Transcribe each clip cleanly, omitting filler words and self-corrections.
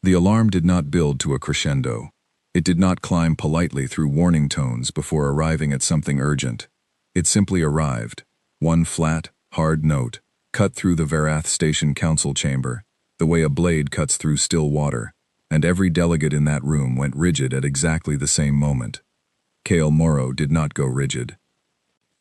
The alarm did not build to a crescendo. It did not climb politely through warning tones before arriving at something urgent. It simply arrived. One flat, hard note, cut through the Varath Station Council chamber, the way a blade cuts through still water, and every delegate in that room went rigid at exactly the same moment. Cale Morrow did not go rigid.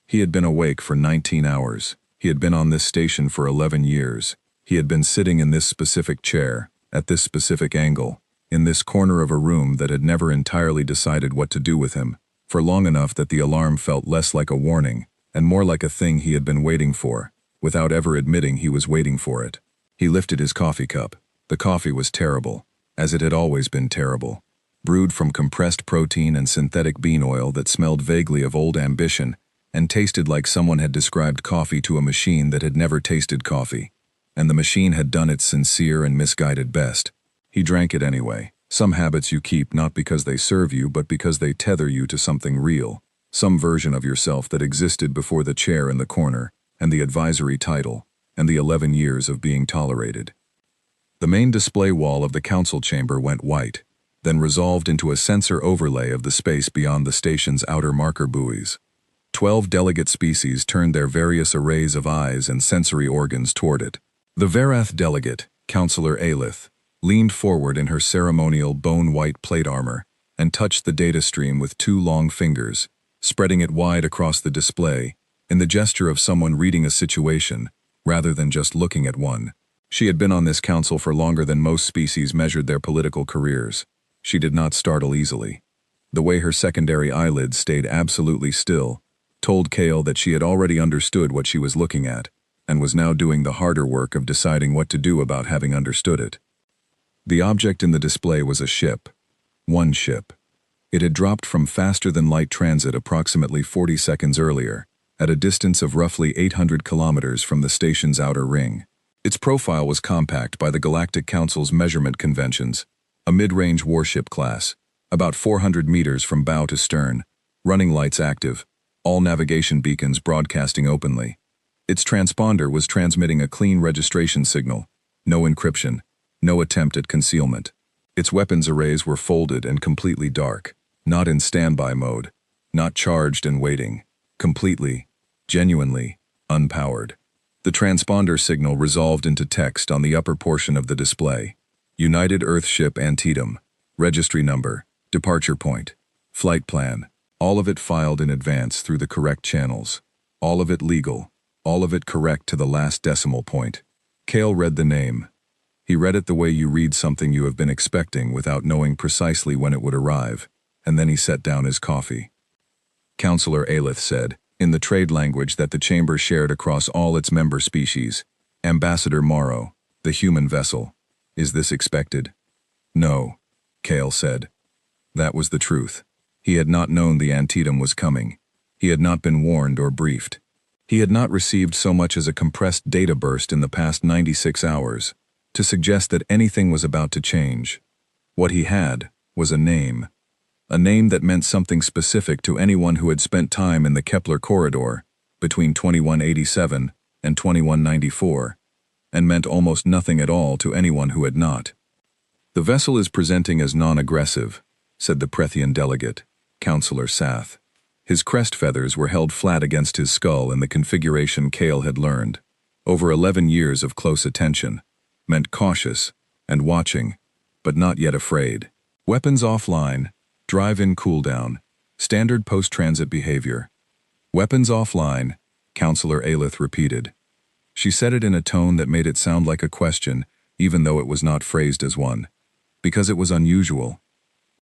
He had been awake for 19 hours. He had been on this station for 11 years. He had been sitting in this specific chair, at this specific angle, in this corner of a room that had never entirely decided what to do with him, for long enough that the alarm felt less like a warning and more like a thing he had been waiting for, without ever admitting he was waiting for it. He lifted his coffee cup. The coffee was terrible, as it had always been terrible. Brewed from compressed protein and synthetic bean oil that smelled vaguely of old ambition and tasted like someone had described coffee to a machine that had never tasted coffee. And the machine had done its sincere and misguided best. He drank it anyway. Some habits you keep not because they serve you but because they tether you to something real, some version of yourself that existed before the chair in the corner, and the advisory title, and the 11 years of being tolerated. The main display wall of the council chamber went white, then resolved into a sensor overlay of the space beyond the station's outer marker buoys. 12 delegate species turned their various arrays of eyes and sensory organs toward it. The Varath delegate, Counselor Aelith, leaned forward in her ceremonial bone-white plate armor and touched the data stream with 2 long fingers, spreading it wide across the display, in the gesture of someone reading a situation, rather than just looking at one. She had been on this council for longer than most species measured their political careers. She did not startle easily. The way her secondary eyelids stayed absolutely still told Cale that she had already understood what she was looking at, and was now doing the harder work of deciding what to do about having understood it. The object in the display was a ship. One ship. It had dropped from faster-than-light transit approximately 40 seconds earlier, at a distance of roughly 800 kilometers from the station's outer ring. Its profile was compact by the Galactic Council's measurement conventions, a mid-range warship class, about 400 meters from bow to stern, running lights active, all navigation beacons broadcasting openly. Its transponder was transmitting a clean registration signal, no encryption, no attempt at concealment. Its weapons arrays were folded and completely dark, not in standby mode, not charged and waiting, completely, genuinely, unpowered. The transponder signal resolved into text on the upper portion of the display. United Earthship Antietam, registry number, departure point, flight plan, all of it filed in advance through the correct channels. All of it legal, all of it correct to the last decimal point. Cale read the name. He read it the way you read something you have been expecting without knowing precisely when it would arrive, and then he set down his coffee. Counselor Aelith said, in the trade language that the chamber shared across all its member species, Ambassador Morrow, the human vessel. Is this expected? No, Cale said. That was the truth. He had not known the Antietam was coming. He had not been warned or briefed. He had not received so much as a compressed data burst in the past 96 hours. To suggest that anything was about to change. What he had was a name that meant something specific to anyone who had spent time in the Kepler corridor between 2187 and 2194, and meant almost nothing at all to anyone who had not. The vessel is presenting as non-aggressive, said the Prethian delegate, Counselor Sath. His crest feathers were held flat against his skull in the configuration Cale had learned. Over 11 years of close attention. Meant cautious and watching, but not yet afraid. Weapons offline, drive-in cooldown, standard post-transit behavior. Weapons offline, Counselor Aelith repeated. She said it in a tone that made it sound like a question, even though it was not phrased as one, because it was unusual.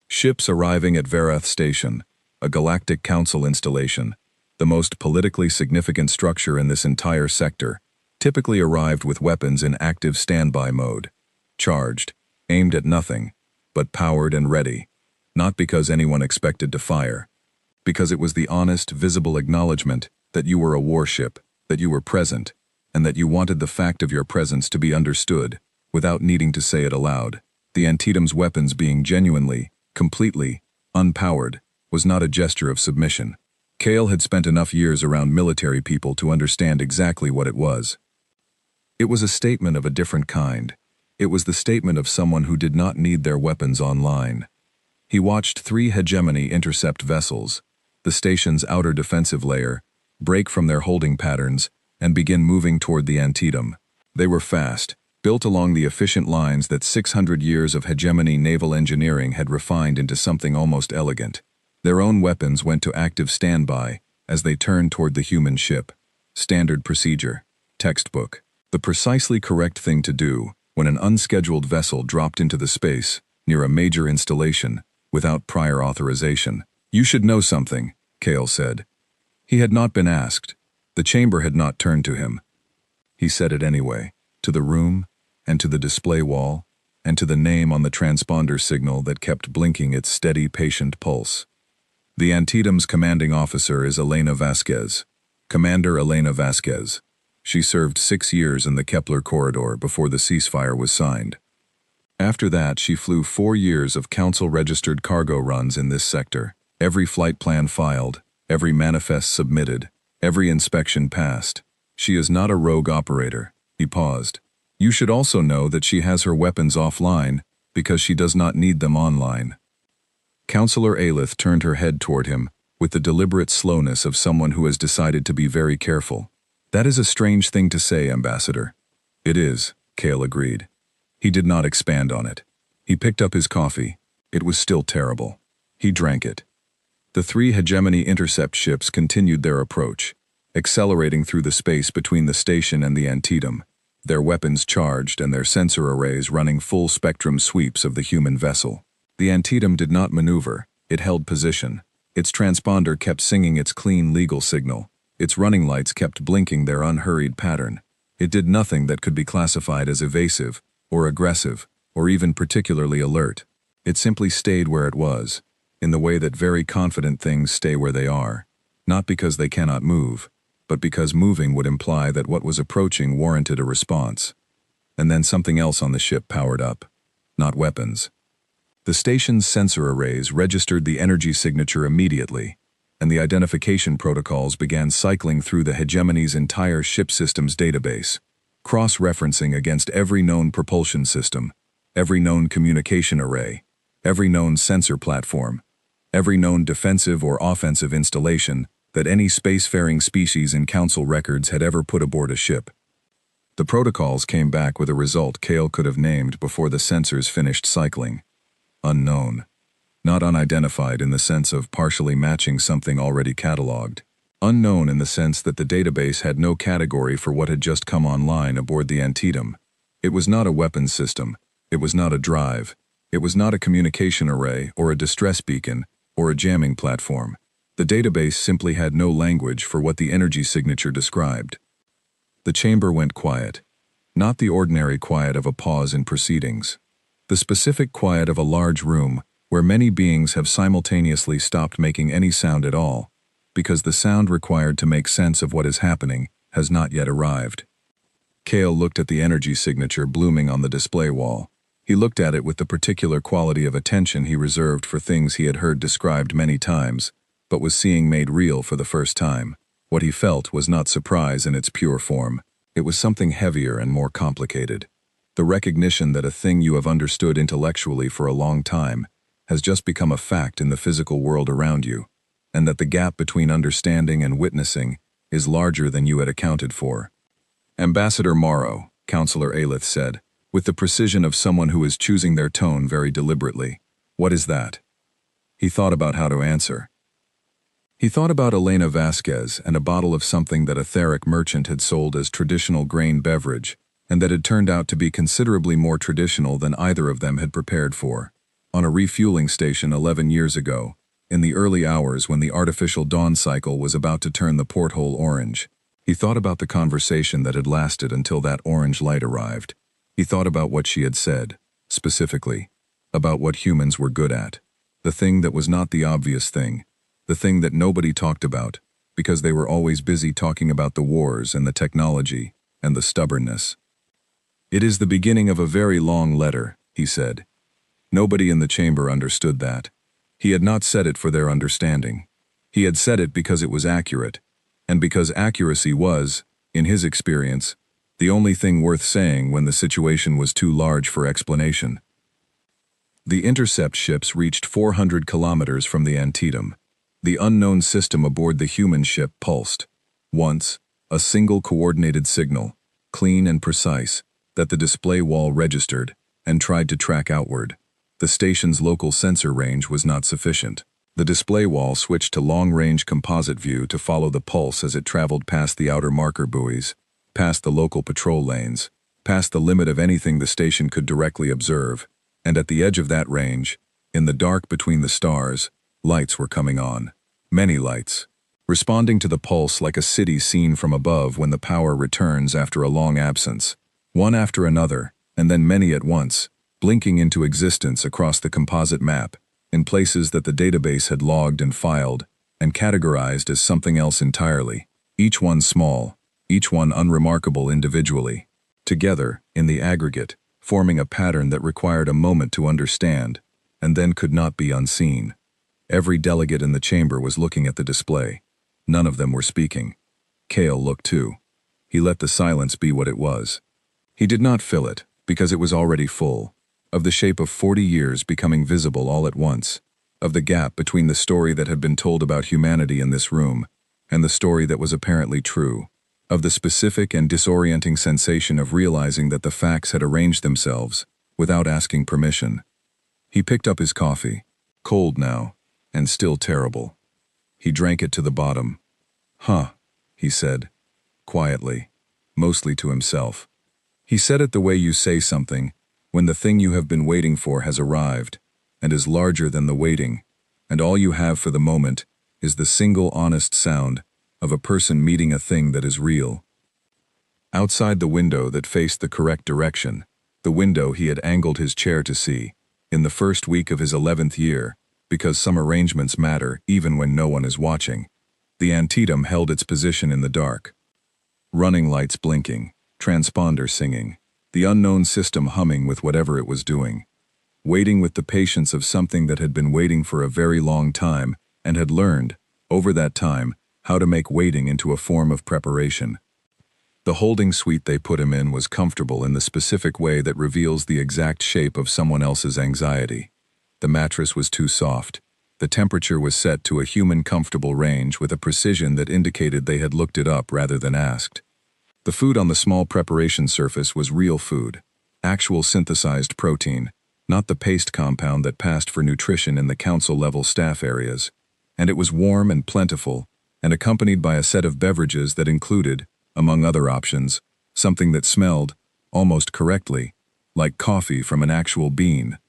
Ships arriving at Varath Station, a Galactic Council installation, the most politically significant structure in this entire sector, typically arrived with weapons in active standby mode, charged, aimed at nothing, but powered and ready, not because anyone expected to fire, because it was the honest, visible acknowledgement that you were a warship, that you were present, and that you wanted the fact of your presence to be understood, without needing to say it aloud. The Antietam's weapons being genuinely, completely, unpowered, was not a gesture of submission. Cale had spent enough years around military people to understand exactly what it was. It was a statement of a different kind. It was the statement of someone who did not need their weapons online. He watched 3 hegemony intercept vessels, the station's outer defensive layer, break from their holding patterns and begin moving toward the Antietam. They were fast, built along the efficient lines that 600 years of hegemony naval engineering had refined into something almost elegant. Their own weapons went to active standby as they turned toward the human ship. Standard procedure. Textbook. The precisely correct thing to do when an unscheduled vessel dropped into the space near a major installation without prior authorization. "You should know something," Cale said. He had not been asked. The chamber had not turned to him. He said it anyway, to the room, and to the display wall, and to the name on the transponder signal that kept blinking its steady, patient pulse. "The Antietam's commanding officer is Elena Vasquez. Commander Elena Vasquez. She served 6 years in the Kepler corridor before the ceasefire was signed. After that, she flew 4 years of council-registered cargo runs in this sector. Every flight plan filed, every manifest submitted, every inspection passed. She is not a rogue operator." He paused. "You should also know that she has her weapons offline because she does not need them online." Counselor Aelith turned her head toward him with the deliberate slowness of someone who has decided to be very careful. "That is a strange thing to say, Ambassador." "It is," Cale agreed. He did not expand on it. He picked up his coffee. It was still terrible. He drank it. The 3 hegemony intercept ships continued their approach, accelerating through the space between the station and the Antietam, their weapons charged and their sensor arrays running full-spectrum sweeps of the human vessel. The Antietam did not maneuver. It held position. Its transponder kept singing its clean legal signal. Its running lights kept blinking their unhurried pattern. It did nothing that could be classified as evasive, or aggressive, or even particularly alert. It simply stayed where it was, in the way that very confident things stay where they are, not because they cannot move, but because moving would imply that what was approaching warranted a response. And then something else on the ship powered up. Not weapons. The station's sensor arrays registered the energy signature immediately, and the identification protocols began cycling through the hegemony's entire ship system's database, cross-referencing against every known propulsion system, every known communication array, every known sensor platform, every known defensive or offensive installation that any spacefaring species in Council records had ever put aboard a ship. The protocols came back with a result Cale could have named before the sensors finished cycling. Unknown. Not unidentified in the sense of partially matching something already cataloged. Unknown in the sense that the database had no category for what had just come online aboard the Antietam. It was not a weapons system. It was not a drive. It was not a communication array or a distress beacon or a jamming platform. The database simply had no language for what the energy signature described. The chamber went quiet. Not the ordinary quiet of a pause in proceedings. The specific quiet of a large room where many beings have simultaneously stopped making any sound at all, because the sound required to make sense of what is happening has not yet arrived. Cale looked at the energy signature blooming on the display wall. He looked at it with the particular quality of attention he reserved for things he had heard described many times, but was seeing made real for the first time. What he felt was not surprise in its pure form. It was something heavier and more complicated. The recognition that a thing you have understood intellectually for a long time has just become a fact in the physical world around you, and that the gap between understanding and witnessing is larger than you had accounted for. "Ambassador Morrow," Counselor Aelith said, with the precision of someone who is choosing their tone very deliberately. "What is that?" He thought about how to answer. He thought about Elena Vasquez and a bottle of something that a Theric merchant had sold as traditional grain beverage, and that had turned out to be considerably more traditional than either of them had prepared for. On a refueling station 11 years ago, in the early hours when the artificial dawn cycle was about to turn the porthole orange, he thought about the conversation that had lasted until that orange light arrived. He thought about what she had said, specifically, about what humans were good at, the thing that was not the obvious thing, the thing that nobody talked about, because they were always busy talking about the wars and the technology and the stubbornness. "It is the beginning of a very long letter," he said. Nobody in the chamber understood that. He had not said it for their understanding. He had said it because it was accurate, and because accuracy was, in his experience, The only thing worth saying when the situation was too large for explanation. The intercept ships reached 400 kilometers from the Antietam. The unknown system aboard the human ship pulsed. Once, a single coordinated signal, clean and precise, that the display wall registered and tried to track outward. The station's local sensor range was not sufficient. The display wall switched to long-range composite view to follow the pulse as it traveled past the outer marker buoys, past the local patrol lanes, past the limit of anything the station could directly observe, and at the edge of that range, in the dark between the stars, lights were coming on. Many lights, responding to the pulse like a city seen from above when the power returns after a long absence, one after another, and then many at once, blinking into existence across the composite map, in places that the database had logged and filed, and categorized as something else entirely, each one small, each one unremarkable individually, together, in the aggregate, forming a pattern that required a moment to understand, and then could not be unseen. Every delegate in the chamber was looking at the display. None of them were speaking. Cale looked too. He let the silence be what it was. He did not fill it, because it was already full, of the shape of 40 years becoming visible all at once, of the gap between the story that had been told about humanity in this room and the story that was apparently true, of the specific and disorienting sensation of realizing that the facts had arranged themselves without asking permission. He picked up his coffee, cold now, and still terrible. He drank it to the bottom. "Huh," he said, quietly, mostly to himself. He said it the way you say something when the thing you have been waiting for has arrived and is larger than the waiting, and all you have for the moment is the single honest sound of a person meeting a thing that is real. Outside the window that faced the correct direction, the window he had angled his chair to see, in the first week of his 11th year, because some arrangements matter even when no one is watching, the Antietam held its position in the dark. Running lights blinking, transponder singing, the unknown system humming with whatever it was doing, waiting with the patience of something that had been waiting for a very long time and had learned, over that time, how to make waiting into a form of preparation. The holding suite they put him in was comfortable in the specific way that reveals the exact shape of someone else's anxiety. The mattress was too soft. The temperature was set to a human comfortable range with a precision that indicated they had looked it up rather than asked. The food on the small preparation surface was real food, actual synthesized protein, not the paste compound that passed for nutrition in the council-level staff areas, and it was warm and plentiful, and accompanied by a set of beverages that included, among other options, something that smelled, almost correctly, like coffee from an actual bean.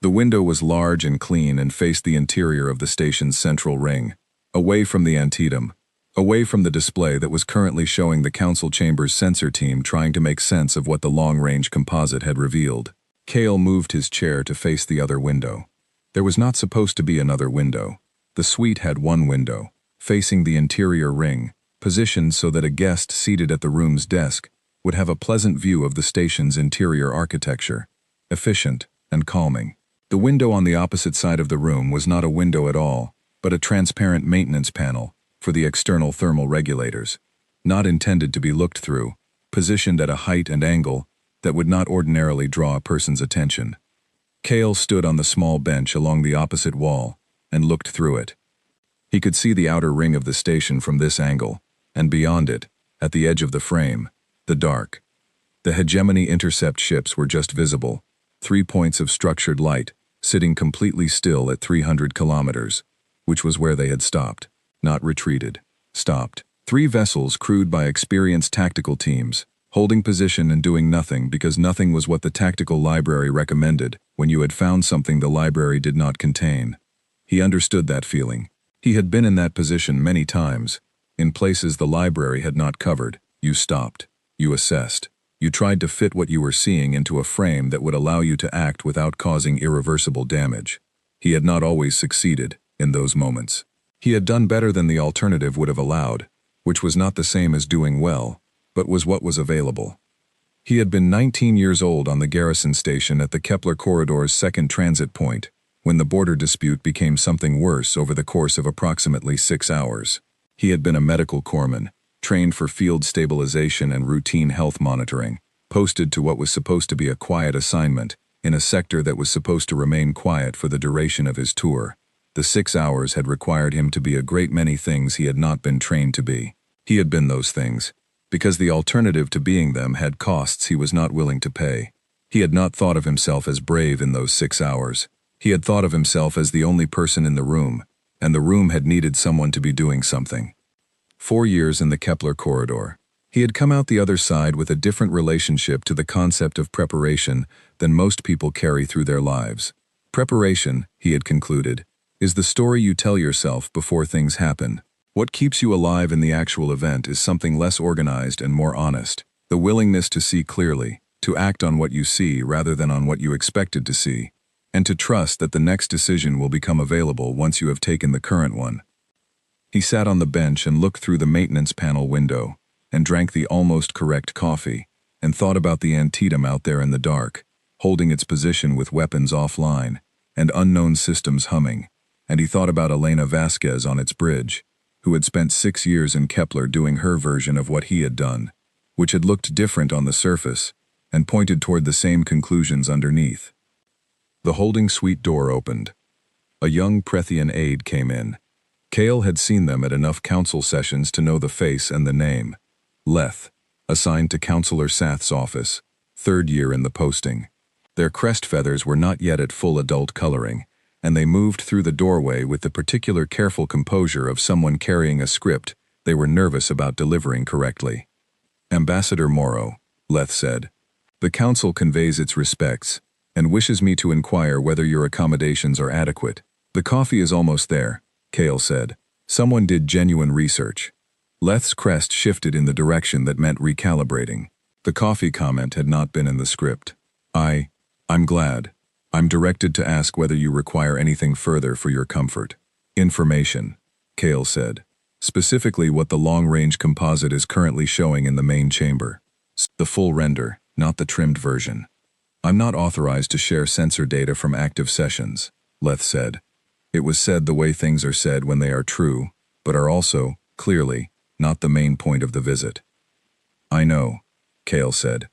The window was large and clean and faced the interior of the station's central ring, away from the Antietam, away from the display that was currently showing the council chamber's sensor team trying to make sense of what the long-range composite had revealed. Cale moved his chair to face the other window. There was not supposed to be another window. The suite had one window, facing the interior ring, positioned so that a guest seated at the room's desk would have a pleasant view of the station's interior architecture, efficient and calming. The window on the opposite side of the room was not a window at all, but a transparent maintenance panel for the external thermal regulators, not intended to be looked through, positioned at a height and angle that would not ordinarily draw a person's attention. Cale stood on the small bench along the opposite wall and looked through it. He could see the outer ring of the station from this angle, and beyond it, at the edge of the frame, the dark. The hegemony intercept ships were just visible, 3 points of structured light, sitting completely still at 300 kilometers, which was where they had stopped, not retreated, stopped. 3 vessels crewed by experienced tactical teams, holding position and doing nothing because nothing was what the tactical library recommended when you had found something the library did not contain. He understood that feeling. He had been in that position many times. In places the library had not covered, you stopped, you assessed, you tried to fit what you were seeing into a frame that would allow you to act without causing irreversible damage. He had not always succeeded in those moments. He had done better than the alternative would have allowed, which was not the same as doing well, but was what was available. He had been 19 years old on the garrison station at the Kepler Corridor's second transit point, when the border dispute became something worse over the course of approximately 6 hours. He had been a medical corpsman, trained for field stabilization and routine health monitoring, posted to what was supposed to be a quiet assignment, in a sector that was supposed to remain quiet for the duration of his tour. The 6 hours had required him to be a great many things he had not been trained to be. He had been those things, because the alternative to being them had costs he was not willing to pay. He had not thought of himself as brave in those 6 hours. He had thought of himself as the only person in the room, and the room had needed someone to be doing something. 4 years in the Kepler corridor. He had come out the other side with a different relationship to the concept of preparation than most people carry through their lives. Preparation, he had concluded, is the story you tell yourself before things happen. What keeps you alive in the actual event is something less organized and more honest. The willingness to see clearly, to act on what you see rather than on what you expected to see, and to trust that the next decision will become available once you have taken the current one. He sat on the bench and looked through the maintenance panel window, and drank the almost correct coffee, and thought about the Antietam out there in the dark, holding its position with weapons offline, and unknown systems humming, and he thought about Elena Vasquez on its bridge, who had spent 6 years in Kepler doing her version of what he had done, which had looked different on the surface, and pointed toward the same conclusions underneath. The holding suite door opened. A young Prethian aide came in. Cale had seen them at enough council sessions to know the face and the name. Leth, assigned to Councillor Sath's office, 3rd year in the posting. Their crest feathers were not yet at full adult coloring, and they moved through the doorway with the particular careful composure of someone carrying a script they were nervous about delivering correctly. Ambassador Morrow, Leth said, the council conveys its respects, and wishes me to inquire whether your accommodations are adequate. The coffee is almost there, Cale said. Someone did genuine research. Leth's crest shifted in the direction that meant recalibrating. The coffee comment had not been in the script. I'm glad. I'm directed to ask whether you require anything further for your comfort. Information, Cale said. Specifically what the long-range composite is currently showing in the main chamber. The full render, not the trimmed version. I'm not authorized to share sensor data from active sessions, Leth said. It was said the way things are said when they are true, but are also, clearly, not the main point of the visit. I know, Cale said.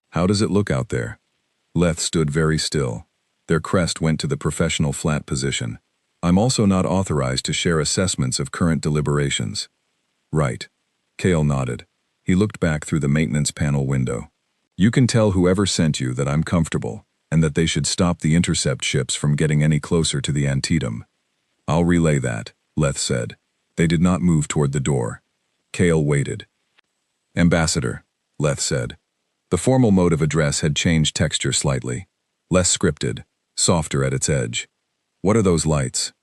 How does it look out there? Leth stood very still. Their crest went to the professional flat position. I'm also not authorized to share assessments of current deliberations. Right. Cale nodded. He looked back through the maintenance panel window. You can tell whoever sent you that I'm comfortable, and that they should stop the intercept ships from getting any closer to the Antietam. I'll relay that, Leth said. They did not move toward the door. Cale waited. Ambassador, Leth said. The formal mode of address had changed texture slightly. Less scripted, softer at its edge. What are those lights?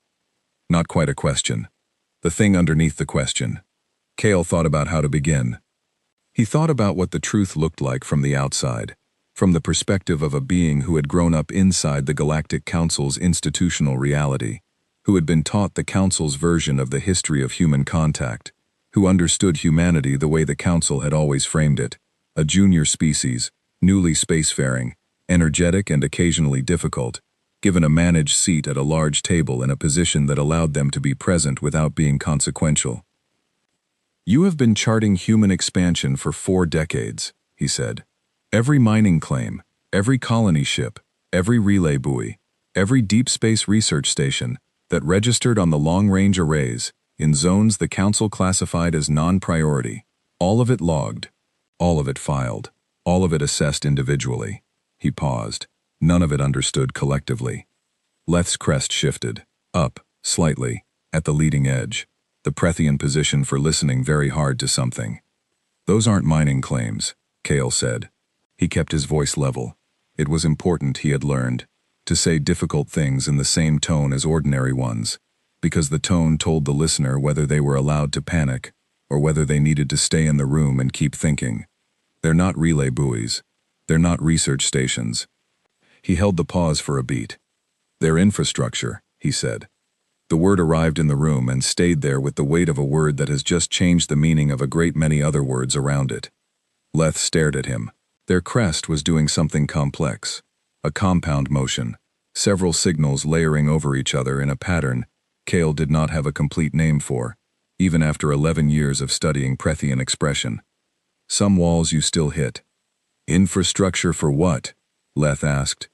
Not quite a question. The thing underneath the question. Cale thought about how to begin. He thought about what the truth looked like from the outside, from the perspective of a being who had grown up inside the Galactic Council's institutional reality, who had been taught the Council's version of the history of human contact, who understood humanity the way the Council had always framed it, a junior species, newly spacefaring, energetic and occasionally difficult, given a managed seat at a large table in a position that allowed them to be present without being consequential. You have been charting human expansion for 4 decades, he said. Every mining claim, every colony ship, every relay buoy, every deep space research station that registered on the long-range arrays in zones the Council classified as non-priority, all of it logged, all of it filed, all of it assessed individually. He paused. None of it understood collectively. Leth's crest shifted, up, slightly, at the leading edge, the Prethian position for listening very hard to something. Those aren't mining claims, Cale said. He kept his voice level. It was important, he had learned, to say difficult things in the same tone as ordinary ones, because the tone told the listener whether they were allowed to panic or whether they needed to stay in the room and keep thinking. They're not relay buoys. They're not research stations. He held the pause for a beat. Their infrastructure, he said. The word arrived in the room and stayed there with the weight of a word that has just changed the meaning of a great many other words around it. Leth stared at him. Their crest was doing something complex. A compound motion. Several signals layering over each other in a pattern Cale did not have a complete name for. even after 11 years of studying Prethian expression. Some walls you still hit. Infrastructure for what? Leth asked.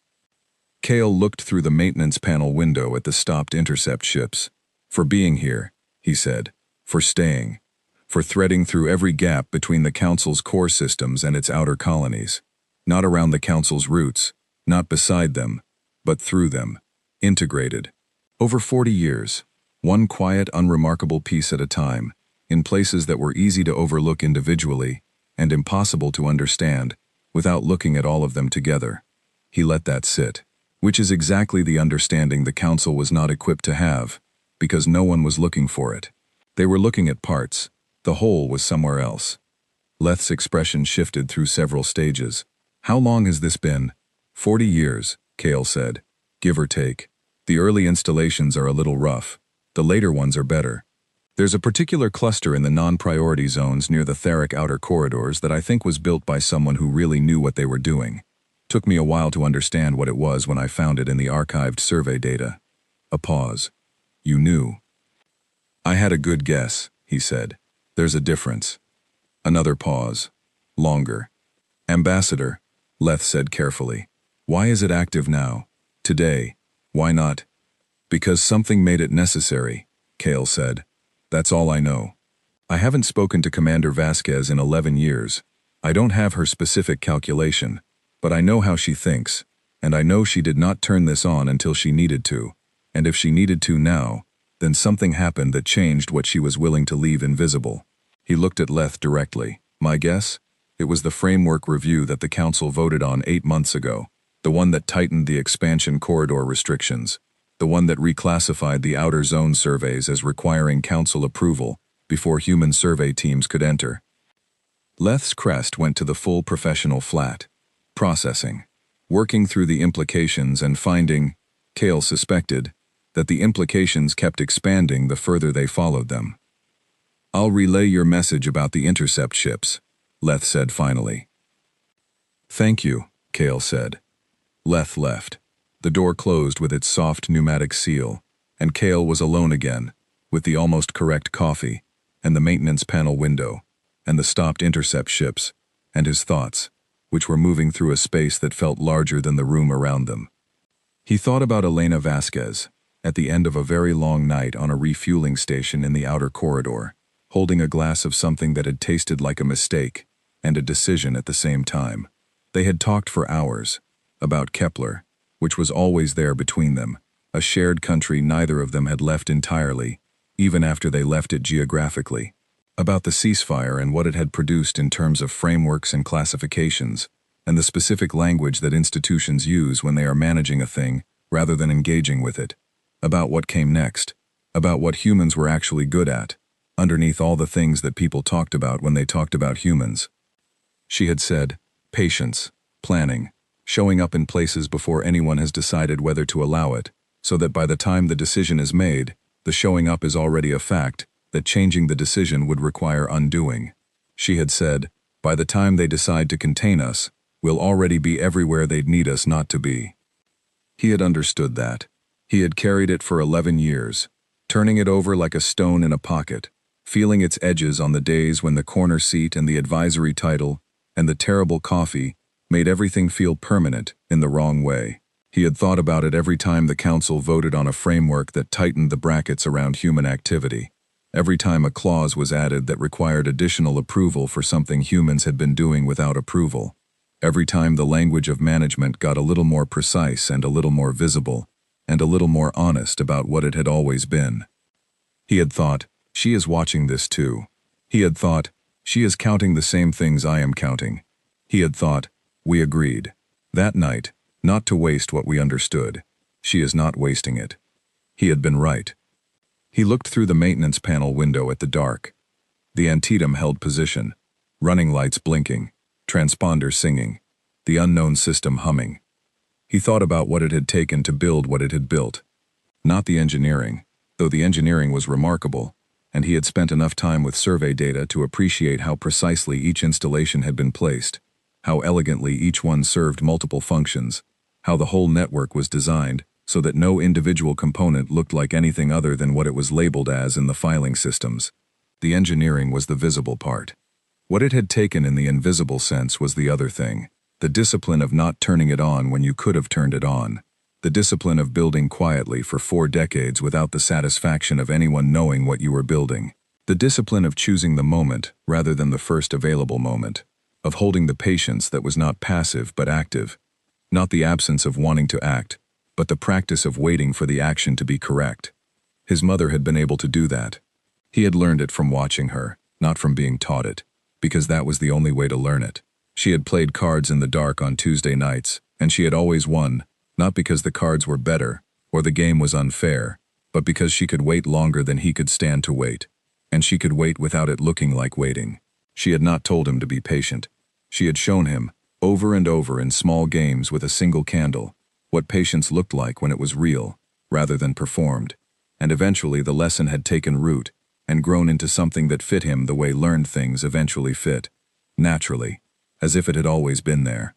Kale looked through the maintenance panel window at the stopped intercept ships. For being here, he said. For staying. For threading through every gap between the Council's core systems and its outer colonies. Not around the Council's roots, not beside them, but through them. Integrated. Over 40 years. One quiet, unremarkable piece at a time, in places that were easy to overlook individually and impossible to understand without looking at all of them together. He let that sit, which is exactly the understanding the Council was not equipped to have, because no one was looking for it. They were looking at parts. The whole was somewhere else. Leth's expression shifted through several stages. How long has this been? 40 years, Kale said, give or take. The early installations are a little rough. The later ones are better. There's a particular cluster in the non-priority zones near the Theric outer corridors that I think was built by someone who really knew what they were doing. Took me a while to understand what it was when I found it in the archived survey data. A pause. You knew. I had a good guess, he said. There's a difference. Another pause. Longer. Ambassador, Leth said carefully. Why is it active now? Today? Why not? Because something made it necessary, Kale said. That's all I know. I haven't spoken to Commander Vasquez in 11 years. I don't have her specific calculation, but I know how she thinks, and I know she did not turn this on until she needed to, and if she needed to now, then something happened that changed what she was willing to leave invisible. He looked at Leth directly. My guess? It was the framework review that the Council voted on 8 months ago, the one that tightened the expansion corridor restrictions, the one that reclassified the outer zone surveys as requiring Council approval before human survey teams could enter. Leth's crest went to the full professional flat. Processing. Working through the implications and finding, Kale suspected, that the implications kept expanding the further they followed them. I'll relay your message about the intercept ships, Leth said finally. Thank you, Kale said. Leth left. The door closed with its soft pneumatic seal, and Kale was alone again, with the almost correct coffee, and the maintenance panel window, and the stopped intercept ships, and his thoughts, which were moving through a space that felt larger than the room around them. He thought about Elena Vasquez, at the end of a very long night on a refueling station in the outer corridor, holding a glass of something that had tasted like a mistake and a decision at the same time. They had talked for hours about Kepler, which was always there between them, a shared country neither of them had left entirely, even after they left it geographically, about the ceasefire and what it had produced in terms of frameworks and classifications, and the specific language that institutions use when they are managing a thing rather than engaging with it, about what came next, about what humans were actually good at, underneath all the things that people talked about when they talked about humans. She had said, patience, planning, showing up in places before anyone has decided whether to allow it, so that by the time the decision is made, the showing up is already a fact, that changing the decision would require undoing. She had said, by the time they decide to contain us, we'll already be everywhere they'd need us not to be. He had understood that. He had carried it for 11 years, turning it over like a stone in a pocket, feeling its edges on the days when the corner seat and the advisory title and the terrible coffee made everything feel permanent in the wrong way. He had thought about it every time the Council voted on a framework that tightened the brackets around human activity, every time a clause was added that required additional approval for something humans had been doing without approval, every time the language of management got a little more precise and a little more visible, and a little more honest about what it had always been. He had thought, she is watching this too. He had thought, she is counting the same things I am counting. He had thought, we agreed. That night, not to waste what we understood. She is not wasting it. He had been right. He looked through the maintenance panel window at the dark. The antetum held position, running lights blinking, transponders singing, the unknown system humming. He thought about what it had taken to build what it had built. Not the engineering, though the engineering was remarkable, and he had spent enough time with survey data to appreciate how precisely each installation had been placed, how elegantly each one served multiple functions, how the whole network was designed so that no individual component looked like anything other than what it was labeled as in the filing systems, The engineering was the visible part. What it had taken in the invisible sense was the other thing, the discipline of not turning it on when you could have turned it on. The discipline of building quietly for 4 decades without the satisfaction of anyone knowing what you were building. The discipline of choosing the moment rather than the first available moment. Of holding the patience that was not passive but active. Not the absence of wanting to act, but the practice of waiting for the action to be correct. His mother had been able to do that. He had learned it from watching her, not from being taught it, because that was the only way to learn it. She had played cards in the dark on Tuesday nights, and she had always won, not because the cards were better, or the game was unfair, but because she could wait longer than he could stand to wait, and she could wait without it looking like waiting. She had not told him to be patient. She had shown him, over and over in small games with a single candle, what patience looked like when it was real, rather than performed, and eventually the lesson had taken root, and grown into something that fit him the way learned things eventually fit, naturally, as if it had always been there.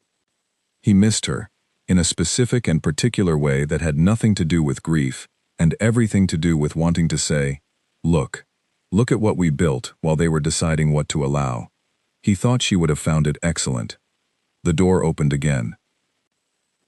He missed her, in a specific and particular way that had nothing to do with grief, and everything to do with wanting to say, look at what we built while they were deciding what to allow. He thought she would have found it excellent. The door opened again.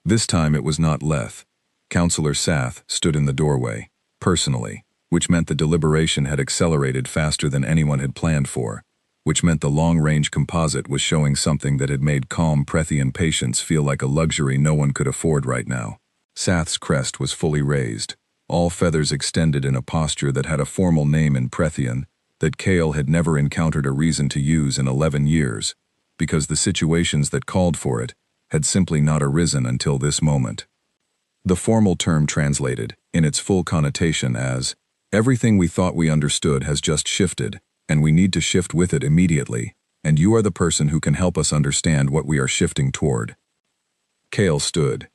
This time it was not Leth. Counselor Sath stood in the doorway, personally, which meant the deliberation had accelerated faster than anyone had planned for, which meant the long-range composite was showing something that had made calm Prethian patience feel like a luxury no one could afford right now. Sath's crest was fully raised, all feathers extended in a posture that had a formal name in Prethian that Kale had never encountered a reason to use in 11 years, because the situations that called for it had simply not arisen until this moment. The formal term translated, in its full connotation as, everything we thought we understood has just shifted, and we need to shift with it immediately, and you are the person who can help us understand what we are shifting toward. Kale stood.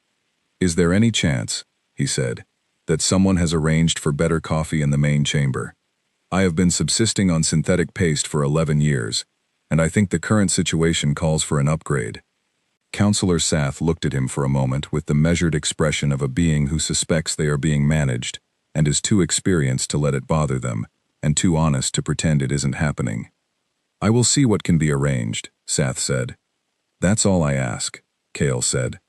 Is there any chance, he said, that someone has arranged for better coffee in the main chamber? I have been subsisting on synthetic paste for 11 years, and I think the current situation calls for an upgrade. Counselor Sath looked at him for a moment with the measured expression of a being who suspects they are being managed, and is too experienced to let it bother them, and too honest to pretend it isn't happening. I will see what can be arranged, Sath said. That's all I ask, Kale said.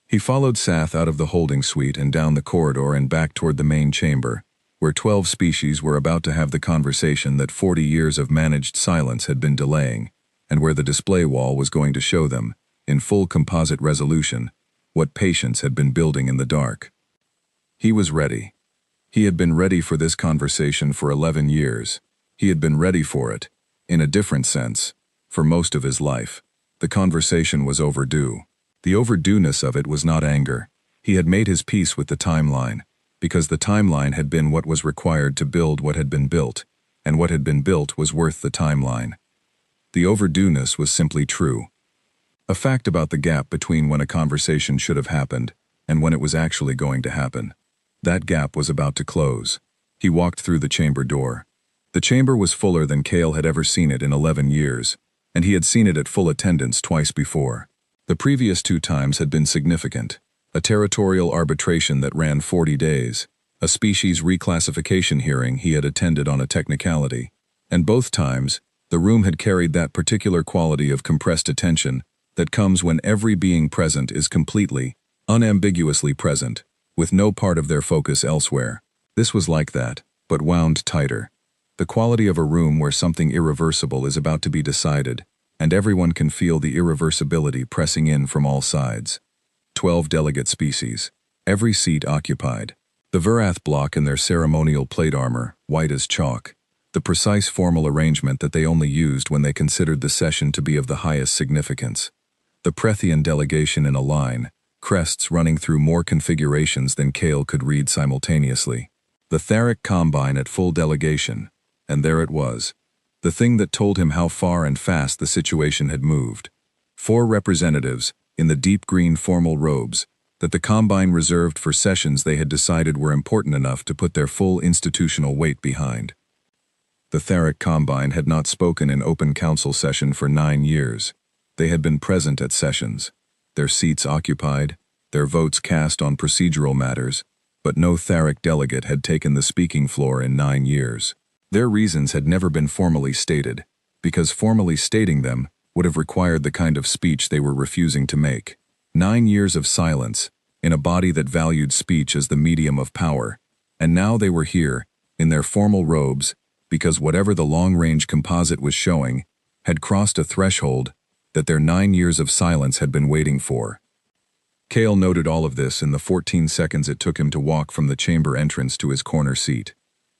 He followed Sath out of the holding suite and down the corridor and back toward the main chamber, where 12 species were about to have the conversation that 40 years of managed silence had been delaying, and where the display wall was going to show them, in full composite resolution, what patience had been building in the dark. He was ready. He had been ready for this conversation for 11 years. He had been ready for it, in a different sense, for most of his life. The conversation was overdue. The overdueness of it was not anger. He had made his peace with the timeline, because the timeline had been what was required to build what had been built, and what had been built was worth the timeline. The overdueness was simply true. A fact about the gap between when a conversation should have happened and when it was actually going to happen. That gap was about to close. He walked through the chamber door. The chamber was fuller than Kale had ever seen it in 11 years, and he had seen it at full attendance twice before. The previous 2 times had been significant. A territorial arbitration that ran 40 days, a species reclassification hearing he had attended on a technicality, and both times, the room had carried that particular quality of compressed attention that comes when every being present is completely, unambiguously present, with no part of their focus elsewhere. This was like that, but wound tighter. The quality of a room where something irreversible is about to be decided, and everyone can feel the irreversibility pressing in from all sides. 12 delegate species, every seat occupied. The Verath block in their ceremonial plate armor, white as chalk. The precise formal arrangement that they only used when they considered the session to be of the highest significance. The Prethian delegation in a line, crests running through more configurations than Kale could read simultaneously. The Tharic Combine at full delegation, and there it was. The thing that told him how far and fast the situation had moved. 4 representatives, in the deep green formal robes, that the Combine reserved for sessions they had decided were important enough to put their full institutional weight behind. The Tharic Combine had not spoken in open council session for 9 years. They had been present at sessions, their seats occupied, their votes cast on procedural matters, but no Tharic delegate had taken the speaking floor in 9 years. Their reasons had never been formally stated, because formally stating them would have required the kind of speech they were refusing to make. 9 years of silence, in a body that valued speech as the medium of power, and now they were here, in their formal robes, because whatever the long-range composite was showing had crossed a threshold that their 9 years of silence had been waiting for. Cale noted all of this in the 14 seconds it took him to walk from the chamber entrance to his corner seat.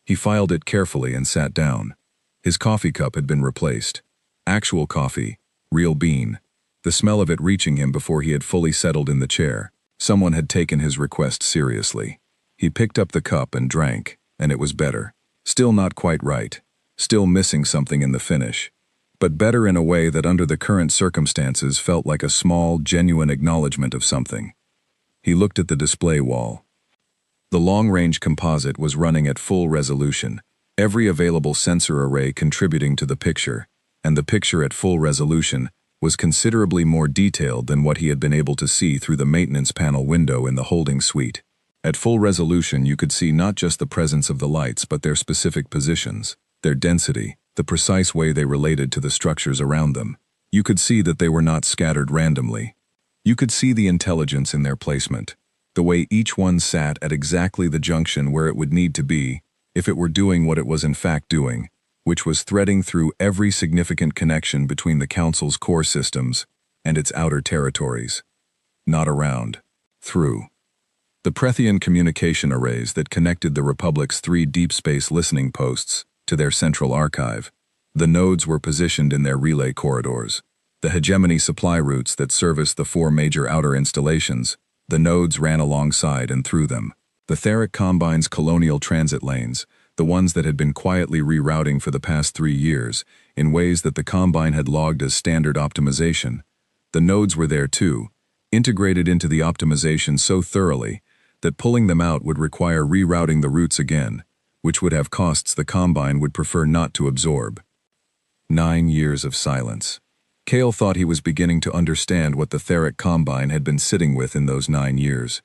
He filed it carefully and sat down. His coffee cup had been replaced. Actual coffee, real bean. The smell of it reaching him before he had fully settled in the chair. Someone had taken his request seriously. He picked up the cup and drank, and it was better. Still not quite right. Still missing something in the finish. But better in a way that under the current circumstances felt like a small, genuine acknowledgement of something. He looked at the display wall. The long-range composite was running at full resolution, every available sensor array contributing to the picture, and the picture at full resolution was considerably more detailed than what he had been able to see through the maintenance panel window in the holding suite. At full resolution, you could see not just the presence of the lights but their specific positions, their density, the precise way they related to the structures around them. You could see that they were not scattered randomly. You could see the intelligence in their placement, the way each one sat at exactly the junction where it would need to be if it were doing what it was in fact doing, which was threading through every significant connection between the Council's core systems and its outer territories. Not around. Through. The Prethian communication arrays that connected the Republic's 3 deep space listening posts to their central archive. The nodes were positioned in their relay corridors. The hegemony supply routes that serviced the 4 major outer installations, the nodes ran alongside and through them. The Theric Combine's colonial transit lanes, the ones that had been quietly rerouting for the past 3 years, in ways that the Combine had logged as standard optimization. The nodes were there too, integrated into the optimization so thoroughly that pulling them out would require rerouting the routes again, which would have costs the Combine would prefer not to absorb. 9 years of silence. Cale thought he was beginning to understand what the Theric Combine had been sitting with in those 9 years.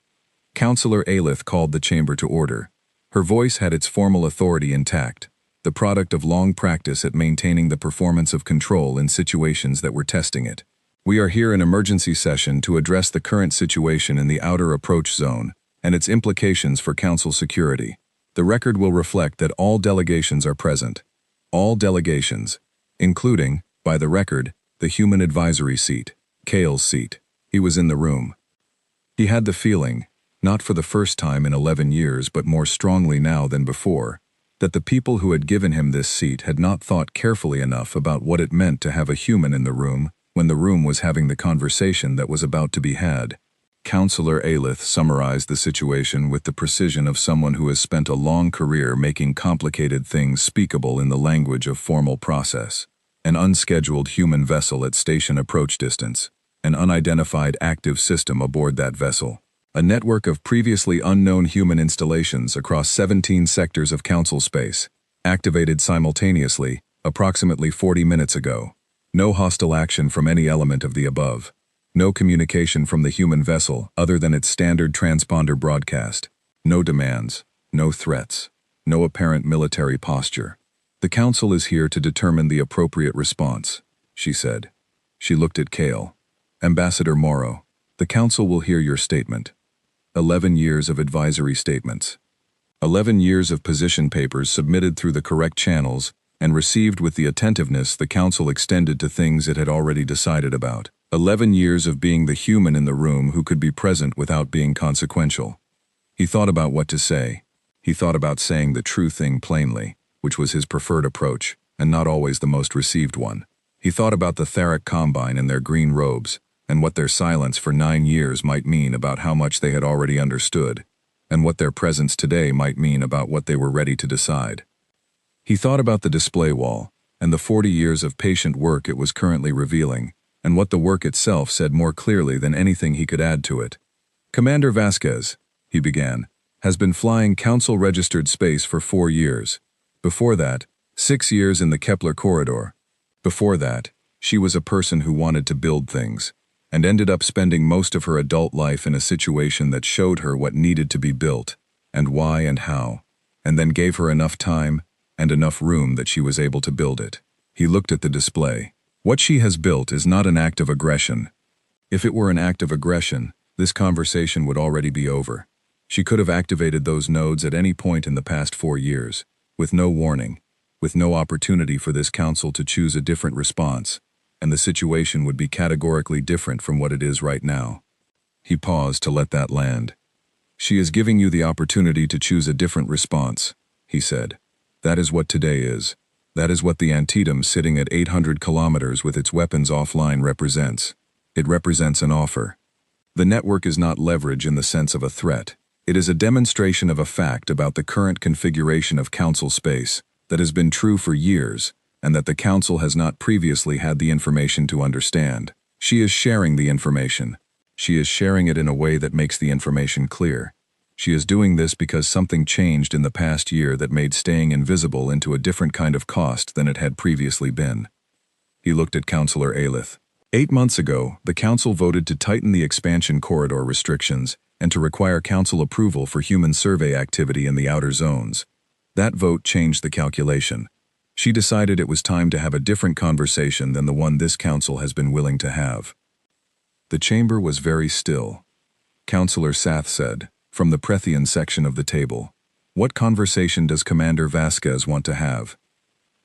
Counselor Aelith called the chamber to order. Her voice had its formal authority intact, the product of long practice at maintaining the performance of control in situations that were testing it. We are here in emergency session to address the current situation in the outer approach zone and its implications for Council security. The record will reflect that all delegations are present. All delegations, including, by the record, the human advisory seat, Cale's seat. He was in the room. He had the feeling, not for the first time in 11 years but more strongly now than before, that the people who had given him this seat had not thought carefully enough about what it meant to have a human in the room when the room was having the conversation that was about to be had. Counselor Aelith summarized the situation with the precision of someone who has spent a long career making complicated things speakable in the language of formal process. An unscheduled human vessel at station approach distance, an unidentified active system aboard that vessel, a network of previously unknown human installations across 17 sectors of Council space, activated simultaneously, approximately 40 minutes ago. No hostile action from any element of the above. No communication from the human vessel other than its standard transponder broadcast. No demands, no threats, no apparent military posture. The Council is here to determine the appropriate response, she said. She looked at Cale. Ambassador Morrow, the Council will hear your statement. 11 years of advisory statements. 11 years of position papers submitted through the correct channels and received with the attentiveness the Council extended to things it had already decided about. 11 years of being the human in the room who could be present without being consequential. He thought about what to say. He thought about saying the true thing plainly, which was his preferred approach, and not always the most received one. He thought about the Theric Combine and their green robes, and what their silence for 9 years might mean about how much they had already understood, and what their presence today might mean about what they were ready to decide. He thought about the display wall, and the 40 years of patient work it was currently revealing, and what the work itself said more clearly than anything he could add to it. Commander Vasquez, he began, has been flying Council-registered space for 4 years. Before that, 6 years in the Kepler corridor. Before that, she was a person who wanted to build things, and ended up spending most of her adult life in a situation that showed her what needed to be built, and why and how, and then gave her enough time and enough room that she was able to build it. He looked at the display. What she has built is not an act of aggression. If it were an act of aggression, this conversation would already be over. She could have activated those nodes at any point in the past 4 years, with no warning, with no opportunity for this council to choose a different response, and the situation would be categorically different from what it is right now. He paused to let that land. She is giving you the opportunity to choose a different response, he said. That is what today is. That is what the Antietam sitting at 800 kilometers with its weapons offline represents. It represents an offer. The network is not leverage in the sense of a threat. It is a demonstration of a fact about the current configuration of council space that has been true for years and that the council has not previously had the information to understand. She is sharing the information. She is sharing it in a way that makes the information clear. She is doing this because something changed in the past year that made staying invisible into a different kind of cost than it had previously been. He looked at Councillor Aelith. 8 months ago, the council voted to tighten the expansion corridor restrictions and to require council approval for human survey activity in the outer zones. That vote changed the calculation. She decided it was time to have a different conversation than the one this council has been willing to have. The chamber was very still. Councillor Sath said, from the Prethian section of the table, "What conversation does Commander Vasquez want to have?"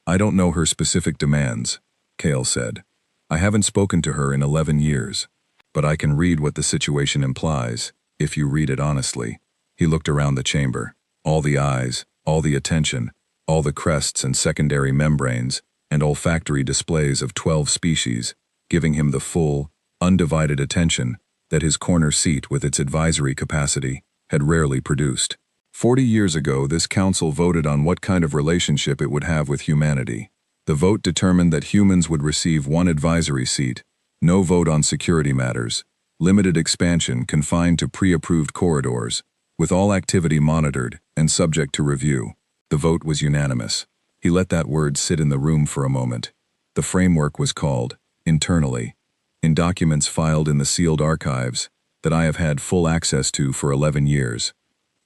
"I don't know her specific demands," Kale said. "I haven't spoken to her in 11 years. But I can read what the situation implies, if you read it honestly." He looked around the chamber. All the eyes, all the attention, all the crests and secondary membranes, and olfactory displays of 12 species, giving him the full, undivided attention that his corner seat with its advisory capacity had rarely produced. 40 years ago, this council voted on what kind of relationship it would have with humanity. The vote determined that humans would receive 1 advisory seat, no vote on security matters, limited expansion confined to pre-approved corridors, with all activity monitored and subject to review. The vote was unanimous. He let that word sit in the room for a moment. The framework was called, internally, in documents filed in the sealed archives that I have had full access to for 11 years,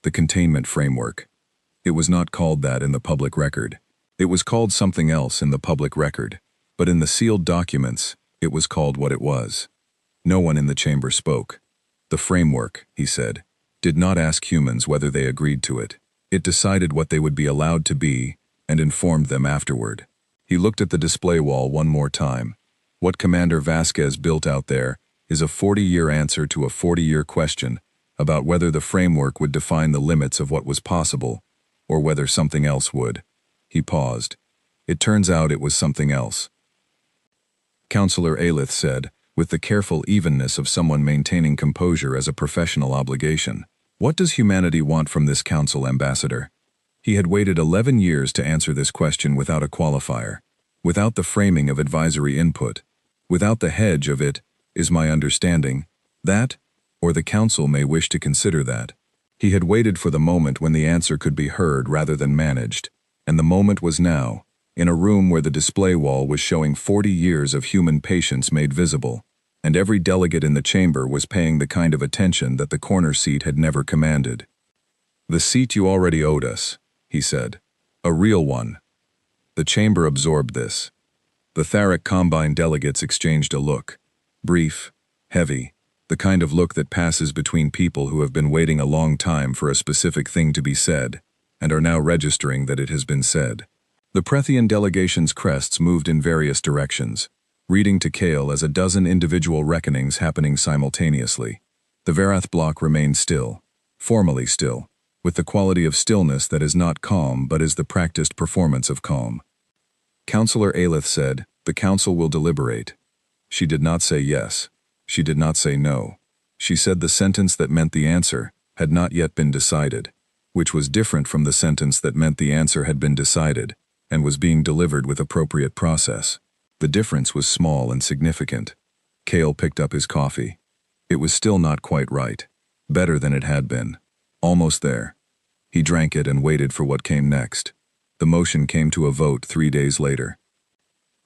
the containment framework. It was not called that in the public record. It was called something else in the public record, but in the sealed documents, it was called what it was. No one in the chamber spoke. The framework, he said, did not ask humans whether they agreed to it. It decided what they would be allowed to be and informed them afterward. He looked at the display wall one more time. What Commander Vasquez built out there is a 40-year answer to a 40-year question about whether the framework would define the limits of what was possible, or whether something else would. He paused. It turns out it was something else. Councillor Aelith said, with the careful evenness of someone maintaining composure as a professional obligation, "What does humanity want from this council, Ambassador?" He had waited 11 years to answer this question without a qualifier, without the framing of advisory input, without the hedge of "it is my understanding that," or "the council may wish to consider that." He had waited for the moment when the answer could be heard rather than managed, and the moment was now, in a room where the display wall was showing 40 years of human patience made visible, and every delegate in the chamber was paying the kind of attention that the corner seat had never commanded. "The seat you already owed us," he said. "A real one." The chamber absorbed this. The Tharic Combine delegates exchanged a look. Brief, heavy, the kind of look that passes between people who have been waiting a long time for a specific thing to be said, and are now registering that it has been said. The Prethian delegation's crests moved in various directions, reading to Kale as a dozen individual reckonings happening simultaneously. The Varath block remained still, formally still, with the quality of stillness that is not calm but is the practiced performance of calm. Councillor Aelith said, "The council will deliberate." She did not say yes. She did not say no. She said the sentence that meant the answer had not yet been decided, which was different from the sentence that meant the answer had been decided and was being delivered with appropriate process. The difference was small and significant. Kale picked up his coffee. It was still not quite right. Better than it had been. Almost there. He drank it and waited for what came next. The motion came to a vote 3 days later.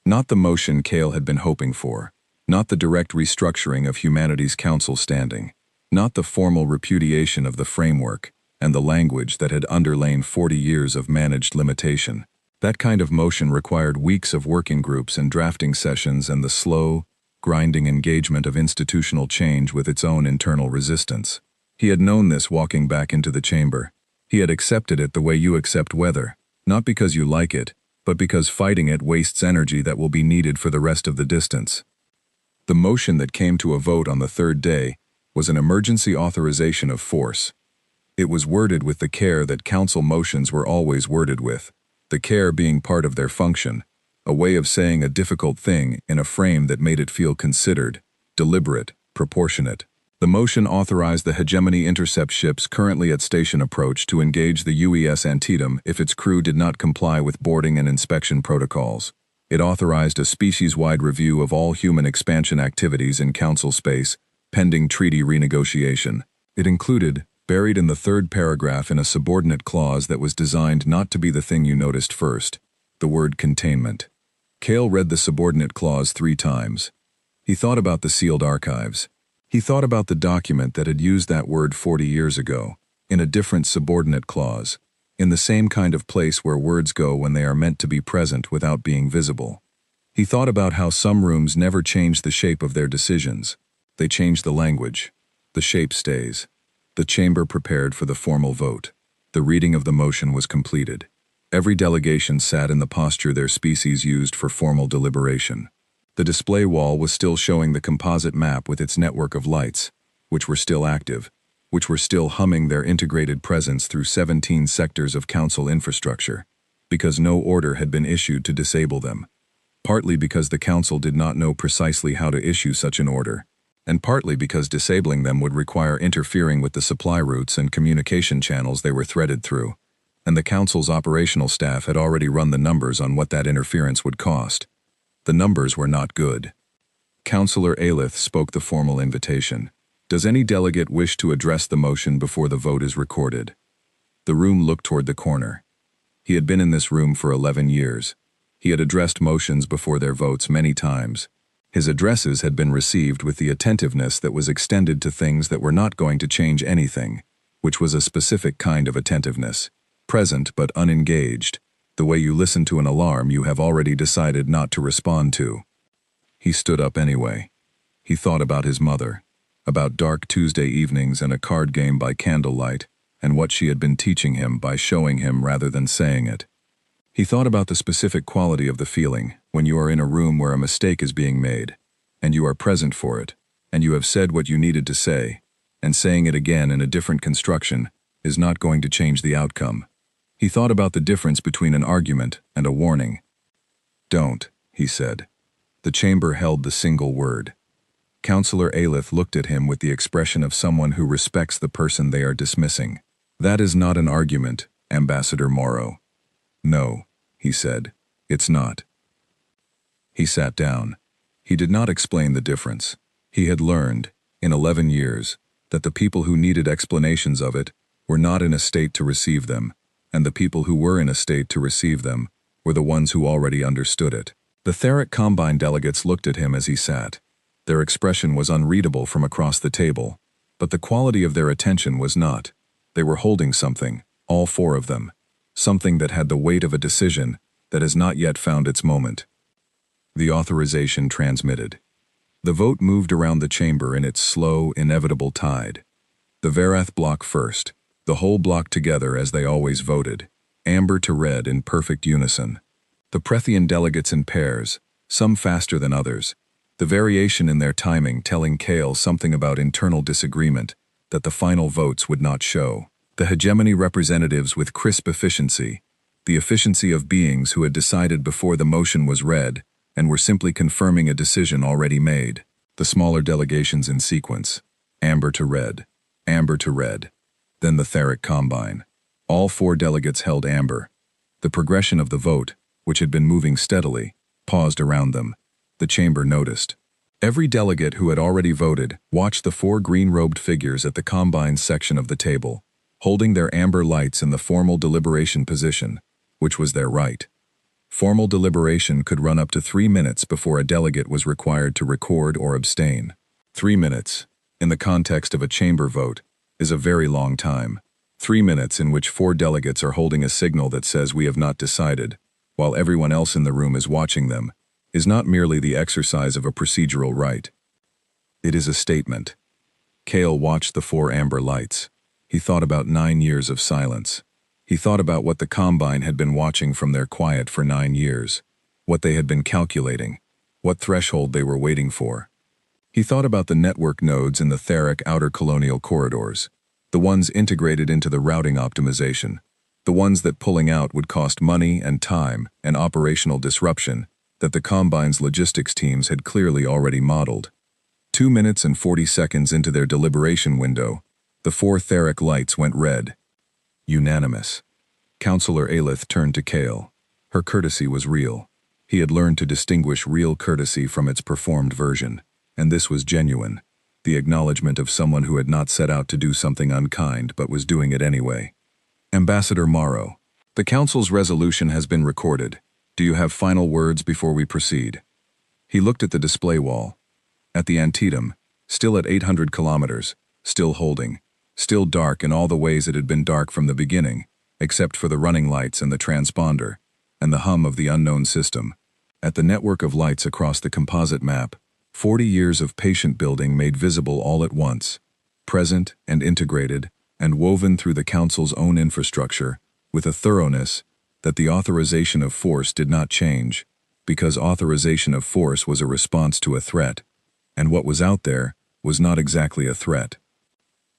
Not the motion Kale had been hoping for. Not the direct restructuring of humanity's council standing. Not the formal repudiation of the framework and the language that had underlain 40 years of managed limitation. That kind of motion required weeks of working groups and drafting sessions and the slow, grinding engagement of institutional change with its own internal resistance. He had known this walking back into the chamber. He had accepted it the way you accept weather, not because you like it, but because fighting it wastes energy that will be needed for the rest of the distance. The motion that came to a vote on the third day was an emergency authorization of force. It was worded with the care that council motions were always worded with, the care being part of their function, a way of saying a difficult thing in a frame that made it feel considered, deliberate, proportionate. The motion authorized the hegemony intercept ships currently at station approach to engage the UES Antietam if its crew did not comply with boarding and inspection protocols. It authorized a species-wide review of all human expansion activities in council space, pending treaty renegotiation. It included, buried in the third paragraph in a subordinate clause that was designed not to be the thing you noticed first, the word containment. Cale read the subordinate clause 3 times. He thought about the sealed archives. He thought about the document that had used that word 40 years ago, in a different subordinate clause, in the same kind of place where words go when they are meant to be present without being visible. He thought about how some rooms never change the shape of their decisions. They change the language. The shape stays. The chamber prepared for the formal vote. The reading of the motion was completed. Every delegation sat in the posture their species used for formal deliberation. The display wall was still showing the composite map with its network of lights, which were still active, which were still humming their integrated presence through 17 sectors of council infrastructure, because no order had been issued to disable them, partly because the council did not know precisely how to issue such an order, and partly because disabling them would require interfering with the supply routes and communication channels they were threaded through, and the council's operational staff had already run the numbers on what that interference would cost. The numbers were not good. Councillor Ailith spoke the formal invitation. Does any delegate wish to address the motion before the vote is recorded? The room looked toward the corner. He had been in this room for 11 years. He had addressed motions before their votes many times. His addresses had been received with the attentiveness that was extended to things that were not going to change anything, which was a specific kind of attentiveness, present but unengaged, the way you listen to an alarm you have already decided not to respond to. He stood up anyway. He thought about his mother, about dark Tuesday evenings and a card game by candlelight, and what she had been teaching him by showing him rather than saying it. He thought about the specific quality of the feeling when you are in a room where a mistake is being made, and you are present for it, and you have said what you needed to say, and saying it again in a different construction is not going to change the outcome. He thought about the difference between an argument and a warning. Don't, he said. The chamber held the single word. Councillor Ailith looked at him with the expression of someone who respects the person they are dismissing. That is not an argument, Ambassador Morrow. No, he said, it's not. He sat down. He did not explain the difference. He had learned, in 11 years, that the people who needed explanations of it were not in a state to receive them, and the people who were in a state to receive them were the ones who already understood it. The Theric Combine delegates looked at him as he sat. Their expression was unreadable from across the table, but the quality of their attention was not. They were holding something, all 4 of them, something that had the weight of a decision that has not yet found its moment. The authorization transmitted. The vote moved around the chamber in its slow, inevitable tide. The Varath block first, the whole block together as they always voted, amber to red in perfect unison. The Prethian delegates in pairs, some faster than others, the variation in their timing telling Cale something about internal disagreement that the final votes would not show. The hegemony representatives with crisp efficiency, the efficiency of beings who had decided before the motion was read and were simply confirming a decision already made. The smaller delegations in sequence, amber to red, then the Theric Combine. All 4 delegates held amber. The progression of the vote, which had been moving steadily, paused around them. The chamber noticed. Every delegate who had already voted watched the 4 green-robed figures at the Combine section of the table, holding their amber lights in the formal deliberation position, which was their right. Formal deliberation could run up to 3 minutes before a delegate was required to record or abstain. 3 minutes, in the context of a chamber vote, is a very long time. 3 minutes in which 4 delegates are holding a signal that says we have not decided, while everyone else in the room is watching them, is not merely the exercise of a procedural right. It is a statement. Cale watched the 4 amber lights. He thought about 9 years of silence. He thought about what the Combine had been watching from their quiet for 9 years, what they had been calculating, what threshold they were waiting for. He thought about the network nodes in the Theric outer colonial corridors, the ones integrated into the routing optimization, the ones that pulling out would cost money and time and operational disruption that the Combine's logistics teams had clearly already modeled. 2 minutes and 40 seconds into their deliberation window, the 4 Theric lights went red. Unanimous. Counselor Aelith turned to Cale. Her courtesy was real. He had learned to distinguish real courtesy from its performed version, and this was genuine, the acknowledgement of someone who had not set out to do something unkind but was doing it anyway. Ambassador Morrow, the Council's resolution has been recorded. Do you have final words before we proceed? He looked at the display wall. At the Antietam, still at 800 kilometers, still holding, still dark in all the ways it had been dark from the beginning, except for the running lights and the transponder, and the hum of the unknown system. At the network of lights across the composite map, 40 years of patient building made visible all at once, present and integrated, and woven through the Council's own infrastructure, with a thoroughness that the authorization of force did not change, because authorization of force was a response to a threat, and what was out there was not exactly a threat.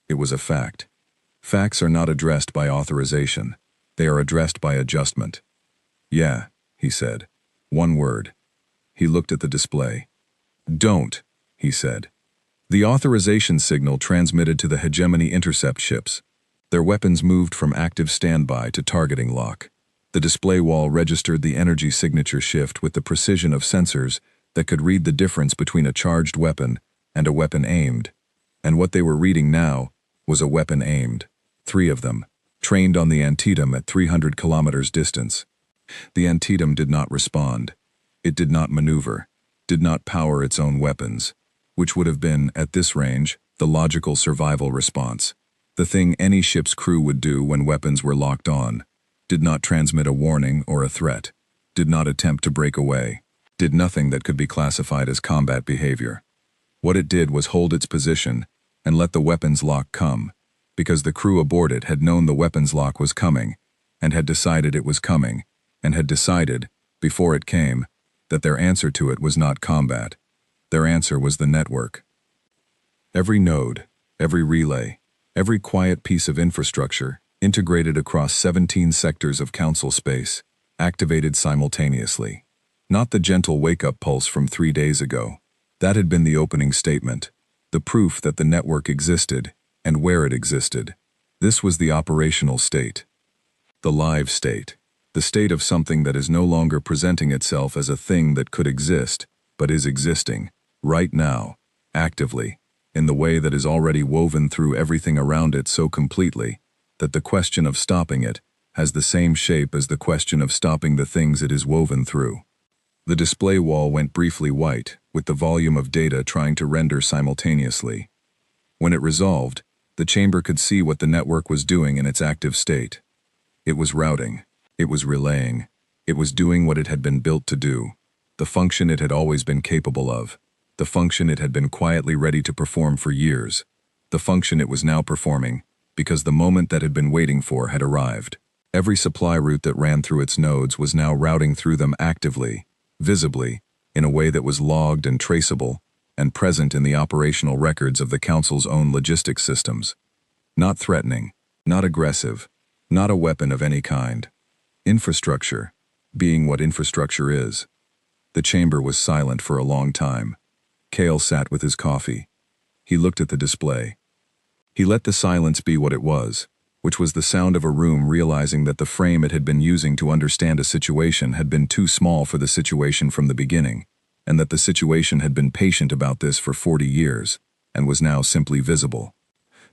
It was a fact. Facts are not addressed by authorization. They are addressed by adjustment. Yeah, he said. One word. He looked at the display. Don't, he said. The authorization signal transmitted to the hegemony intercept ships. Their weapons moved from active standby to targeting lock. The display wall registered the energy signature shift with the precision of sensors that could read the difference between a charged weapon and a weapon aimed. And what they were reading now was a weapon aimed. 3 of them, trained on the Antietam at 300 kilometers distance. The Antietam did not respond. It did not maneuver, did not power its own weapons, which would have been, at this range, the logical survival response. The thing any ship's crew would do when weapons were locked on. Did not transmit a warning or a threat. Did not attempt to break away. Did nothing that could be classified as combat behavior. What it did was hold its position and let the weapons lock come, because the crew aboard it had known the weapons lock was coming, and had decided it was coming, and had decided, before it came, that their answer to it was not combat. Their answer was the network. Every node, every relay, every quiet piece of infrastructure, integrated across 17 sectors of Council space, activated simultaneously. Not the gentle wake-up pulse from 3 days ago. That had been the opening statement, the proof that the network existed and where it existed. This was the operational state. The live state. The state of something that is no longer presenting itself as a thing that could exist, but is existing, right now, actively, in the way that is already woven through everything around it so completely that the question of stopping it has the same shape as the question of stopping the things it is woven through. The display wall went briefly white, with the volume of data trying to render simultaneously. When it resolved, the chamber could see what the network was doing in its active state. It was routing. It was relaying. It was doing what it had been built to do, the function it had always been capable of, the function it had been quietly ready to perform for years, the function it was now performing, because the moment that had been waiting for had arrived. Every supply route that ran through its nodes was now routing through them actively, visibly, in a way that was logged and traceable, and present in the operational records of the Council's own logistics systems. Not threatening, not aggressive, not a weapon of any kind. Infrastructure, being what infrastructure is. The chamber was silent for a long time. Cale sat with his coffee. He looked at the display. He let the silence be what it was, which was the sound of a room realizing that the frame it had been using to understand a situation had been too small for the situation from the beginning, and that the situation had been patient about this for 40 years, and was now simply visible.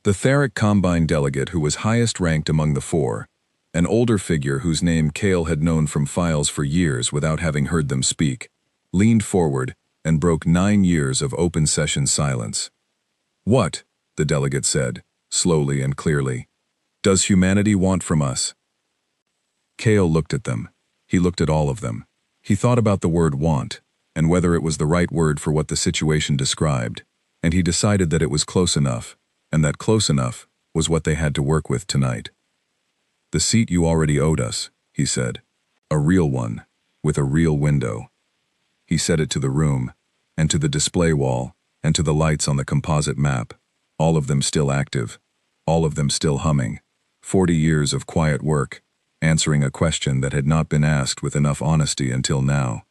The Theric Combine delegate who was highest ranked among the 4, an older figure whose name Cale had known from files for years without having heard them speak, leaned forward and broke 9 years of open session silence. "What," the delegate said, slowly and clearly, "does humanity want from us?" Cale looked at them. He looked at all of them. He thought about the word want, and whether it was the right word for what the situation described, and he decided that it was close enough, and that close enough was what they had to work with tonight. "The seat you already owed us," he said. "A real one, with a real window." He said it to the room, and to the display wall, and to the lights on the composite map, all of them still active, all of them still humming. 40 years of quiet work, answering a question that had not been asked with enough honesty until now.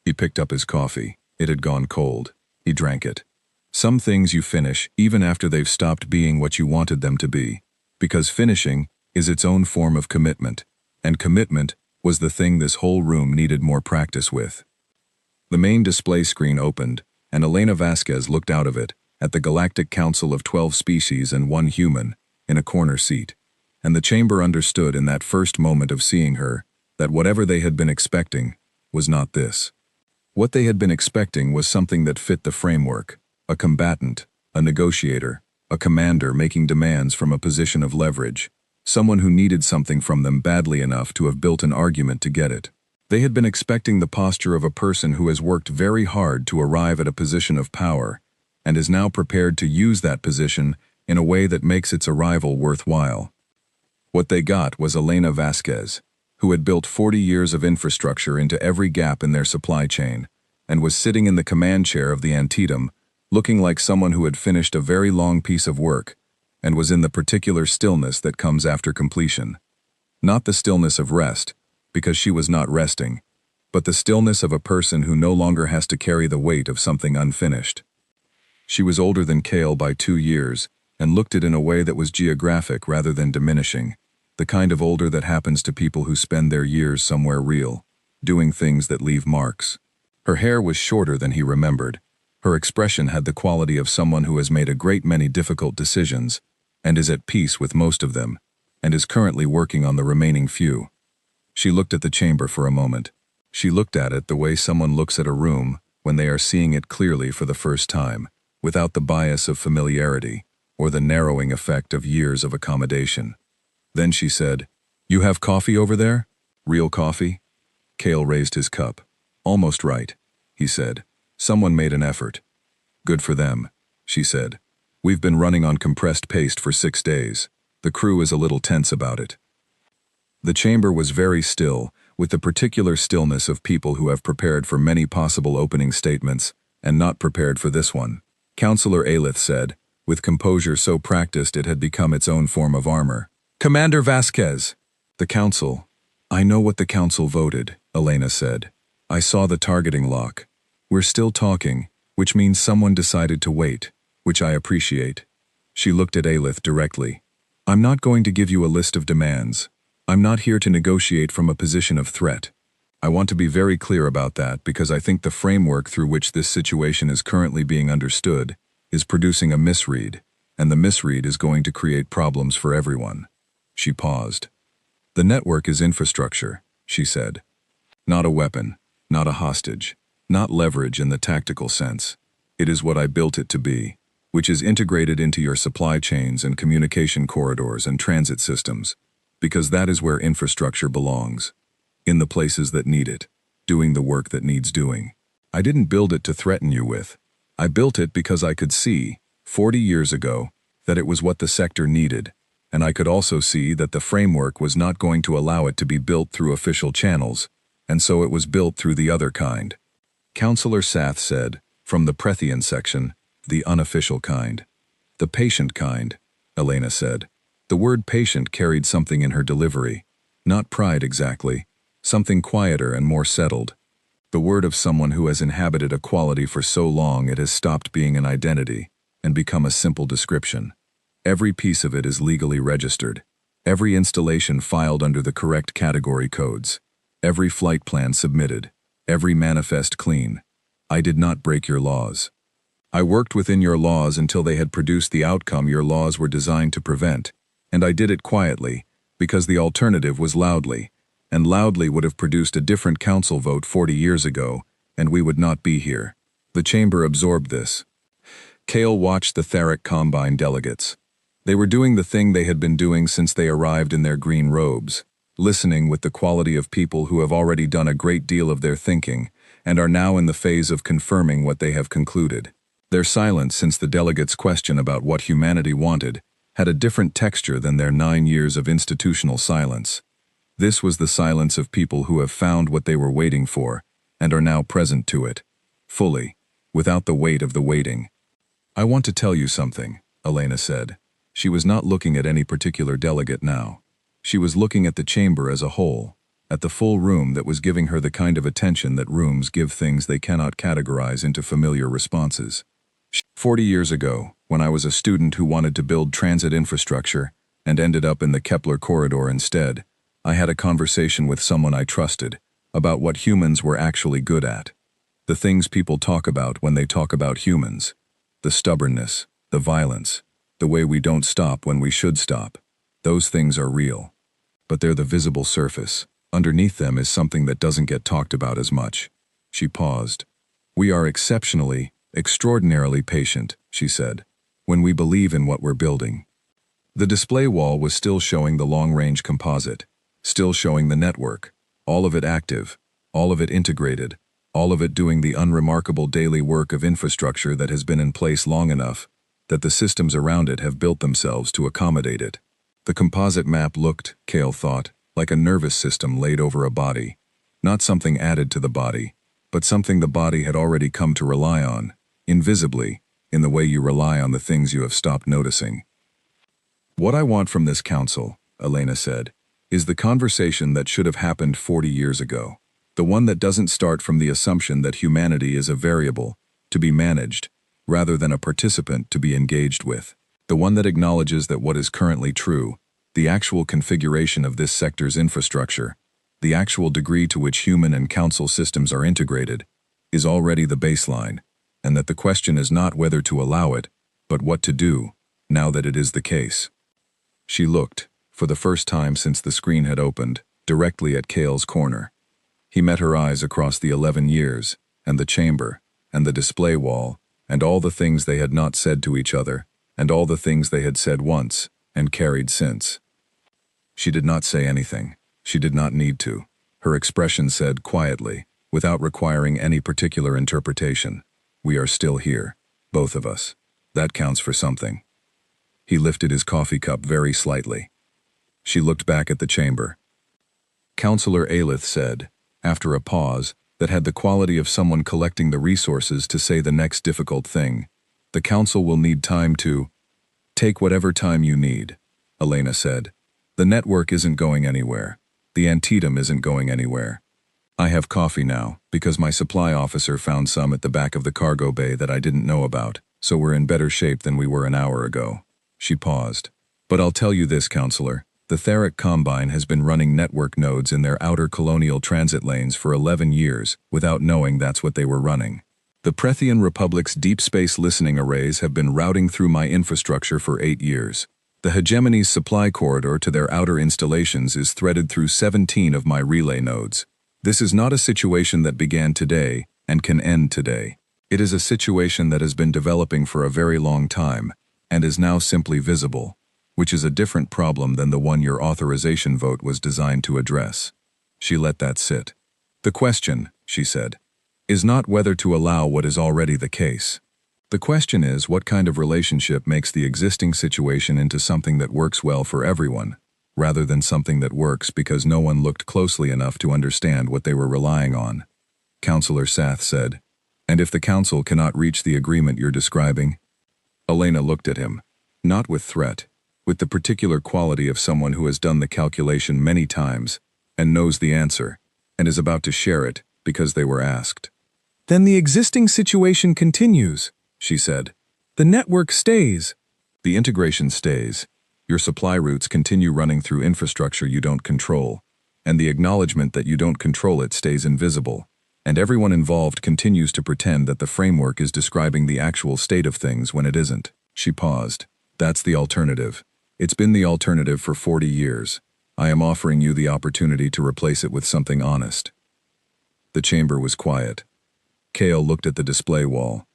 He picked up his coffee. It had gone cold. He drank it. Some things you finish even after they've stopped being what you wanted them to be, because finishing is its own form of commitment, and commitment was the thing this whole room needed more practice with. The main display screen opened, and Elena Vasquez looked out of it, at the Galactic Council of 12 species and 1 human, in a corner seat. And the chamber understood in that first moment of seeing her, that whatever they had been expecting was not this. What they had been expecting was something that fit the framework, a combatant, a negotiator, a commander making demands from a position of leverage, someone who needed something from them badly enough to have built an argument to get it. They had been expecting the posture of a person who has worked very hard to arrive at a position of power, and is now prepared to use that position in a way that makes its arrival worthwhile. What they got was Elena Vasquez, who had built 40 years of infrastructure into every gap in their supply chain, and was sitting in the command chair of the Antietam, looking like someone who had finished a very long piece of work, and was in the particular stillness that comes after completion. Not the stillness of rest, because she was not resting, but the stillness of a person who no longer has to carry the weight of something unfinished. She was older than Cale by 2 years, and looked it in a way that was geographic rather than diminishing, the kind of older that happens to people who spend their years somewhere real, doing things that leave marks. Her hair was shorter than he remembered. Her expression had the quality of someone who has made a great many difficult decisions, and is at peace with most of them, and is currently working on the remaining few. She looked at the chamber for a moment. She looked at it the way someone looks at a room when they are seeing it clearly for the first time, without the bias of familiarity, or the narrowing effect of years of accommodation. Then she said, "You have coffee over there? Real coffee?" Cale raised his cup. "Almost right," he said. "Someone made an effort." "Good for them," she said. "We've been running on compressed paste for 6 days. The crew is a little tense about it." The chamber was very still, with the particular stillness of people who have prepared for many possible opening statements, and not prepared for this one. Counselor Aelith said, with composure so practiced it had become its own form of armor, "Commander Vasquez." "The council." "I know what the council voted," Elena said. "I saw the targeting lock. We're still talking, which means someone decided to wait, which I appreciate." She looked at Aelith directly. "I'm not going to give you a list of demands. I'm not here to negotiate from a position of threat. I want to be very clear about that because I think the framework through which this situation is currently being understood is producing a misread, and the misread is going to create problems for everyone." She paused. "The network is infrastructure," she said. "Not a weapon, not a hostage, not leverage in the tactical sense. It is what I built it to be, which is integrated into your supply chains and communication corridors and transit systems, because that is where infrastructure belongs, in the places that need it, doing the work that needs doing. I didn't build it to threaten you with. I built it because I could see, 40 years ago, that it was what the sector needed, and I could also see that the framework was not going to allow it to be built through official channels, and so it was built through the other kind." Counselor Sath said, from the Prethian section, "The unofficial kind." "The patient kind," Elena said. The word patient carried something in her delivery, not pride exactly, something quieter and more settled. The word of someone who has inhabited a quality for so long it has stopped being an identity and become a simple description. Every piece of it is legally registered, every installation filed under the correct category codes, every flight plan submitted, every manifest clean. I did not break your laws. I worked within your laws until they had produced the outcome your laws were designed to prevent, and I did it quietly, because the alternative was loudly, and loudly would have produced a different council vote 40 years ago, and we would not be here. The chamber absorbed this. Cale watched the Theric Combine delegates. They were doing the thing they had been doing since they arrived in their green robes. listening with the quality of people who have already done a great deal of their thinking and are now in the phase of confirming what they have concluded. Their silence since the delegates' question about what humanity wanted had a different texture than their 9 years of institutional silence. This was the silence of people who have found what they were waiting for and are now present to it, fully, without the weight of the waiting. "I want to tell you something," Elena said. She was not looking at any particular delegate now. She was looking at the chamber as a whole, at the full room that was giving her the kind of attention that rooms give things they cannot categorize into familiar responses. 40 years ago, when I was a student who wanted to build transit infrastructure and ended up in the Kepler corridor instead, I had a conversation with someone I trusted about what humans were actually good at. The things people talk about when they talk about humans. The stubbornness, the violence, the way we don't stop when we should stop. Those things are real. But they're the visible surface. Underneath them is something that doesn't get talked about as much. She paused. "We are extraordinarily patient," she said, "when we believe in what we're building." The display wall was still showing the long-range composite, still showing the network, all of it active, all of it integrated, all of it doing the unremarkable daily work of infrastructure that has been in place long enough that the systems around it have built themselves to accommodate it. The composite map looked, Cale thought, like a nervous system laid over a body, not something added to the body, but something the body had already come to rely on, invisibly, in the way you rely on the things you have stopped noticing. "What I want from this council," Elena said, "is the conversation that should have happened 40 years ago. The one that doesn't start from the assumption that humanity is a variable, to be managed, rather than a participant to be engaged with. The one that acknowledges that what is currently true, the actual configuration of this sector's infrastructure, the actual degree to which human and council systems are integrated, is already the baseline, and that the question is not whether to allow it, but what to do, now that it is the case." She looked, for the first time since the screen had opened, directly at Cale's corner. He met her eyes across the 11 years, and the chamber, and the display wall, and all the things they had not said to each other, and all the things they had said once, and carried since. She did not say anything. She did not need to. Her expression said quietly, without requiring any particular interpretation, "We are still here, both of us. That counts for something." He lifted his coffee cup very slightly. She looked back at the chamber. Councillor Aelith said, after a pause that had the quality of someone collecting the resources to say the next difficult thing, "The council will need time to—" "Take whatever time you need," Elena said. "The network isn't going anywhere. The antetum isn't going anywhere. I have coffee now, because my supply officer found some at the back of the cargo bay that I didn't know about, so we're in better shape than we were an hour ago." She paused. "But I'll tell you this, Counselor. The Theric Combine has been running network nodes in their outer colonial transit lanes for 11 years without knowing that's what they were running. The Prethian Republic's deep space listening arrays have been routing through my infrastructure for 8 years. The hegemony's supply corridor to their outer installations is threaded through 17 of my relay nodes. This is not a situation that began today and can end today. It is a situation that has been developing for a very long time and is now simply visible, which is a different problem than the one your authorization vote was designed to address." She let that sit. "The question," she said, "is not whether to allow what is already the case. The question is what kind of relationship makes the existing situation into something that works well for everyone, rather than something that works because no one looked closely enough to understand what they were relying on." Councillor Sath said, "And if the council cannot reach the agreement you're describing?" Elena looked at him, not with threat, with the particular quality of someone who has done the calculation many times and knows the answer, and is about to share it because they were asked. "Then the existing situation continues," she said. "The network stays." "The integration stays. Your supply routes continue running through infrastructure you don't control, and the acknowledgement that you don't control it stays invisible, and everyone involved continues to pretend that the framework is describing the actual state of things when it isn't." She paused. "That's the alternative. It's been the alternative for 40 years. I am offering you the opportunity to replace it with something honest." The chamber was quiet. Cale looked at the display wall.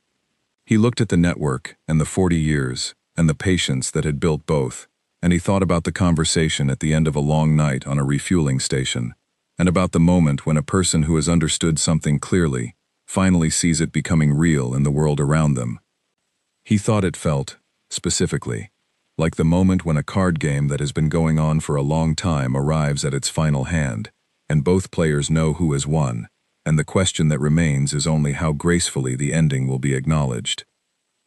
He looked at the network and the 40 years and the patience that had built both, And he thought about the conversation at the end of a long night on a refueling station, and about the moment when a person who has understood something clearly finally sees it becoming real in the world around them. He thought it felt, specifically, like the moment when a card game that has been going on for a long time arrives at its final hand, and both players know who has won, and the question that remains is only how gracefully the ending will be acknowledged.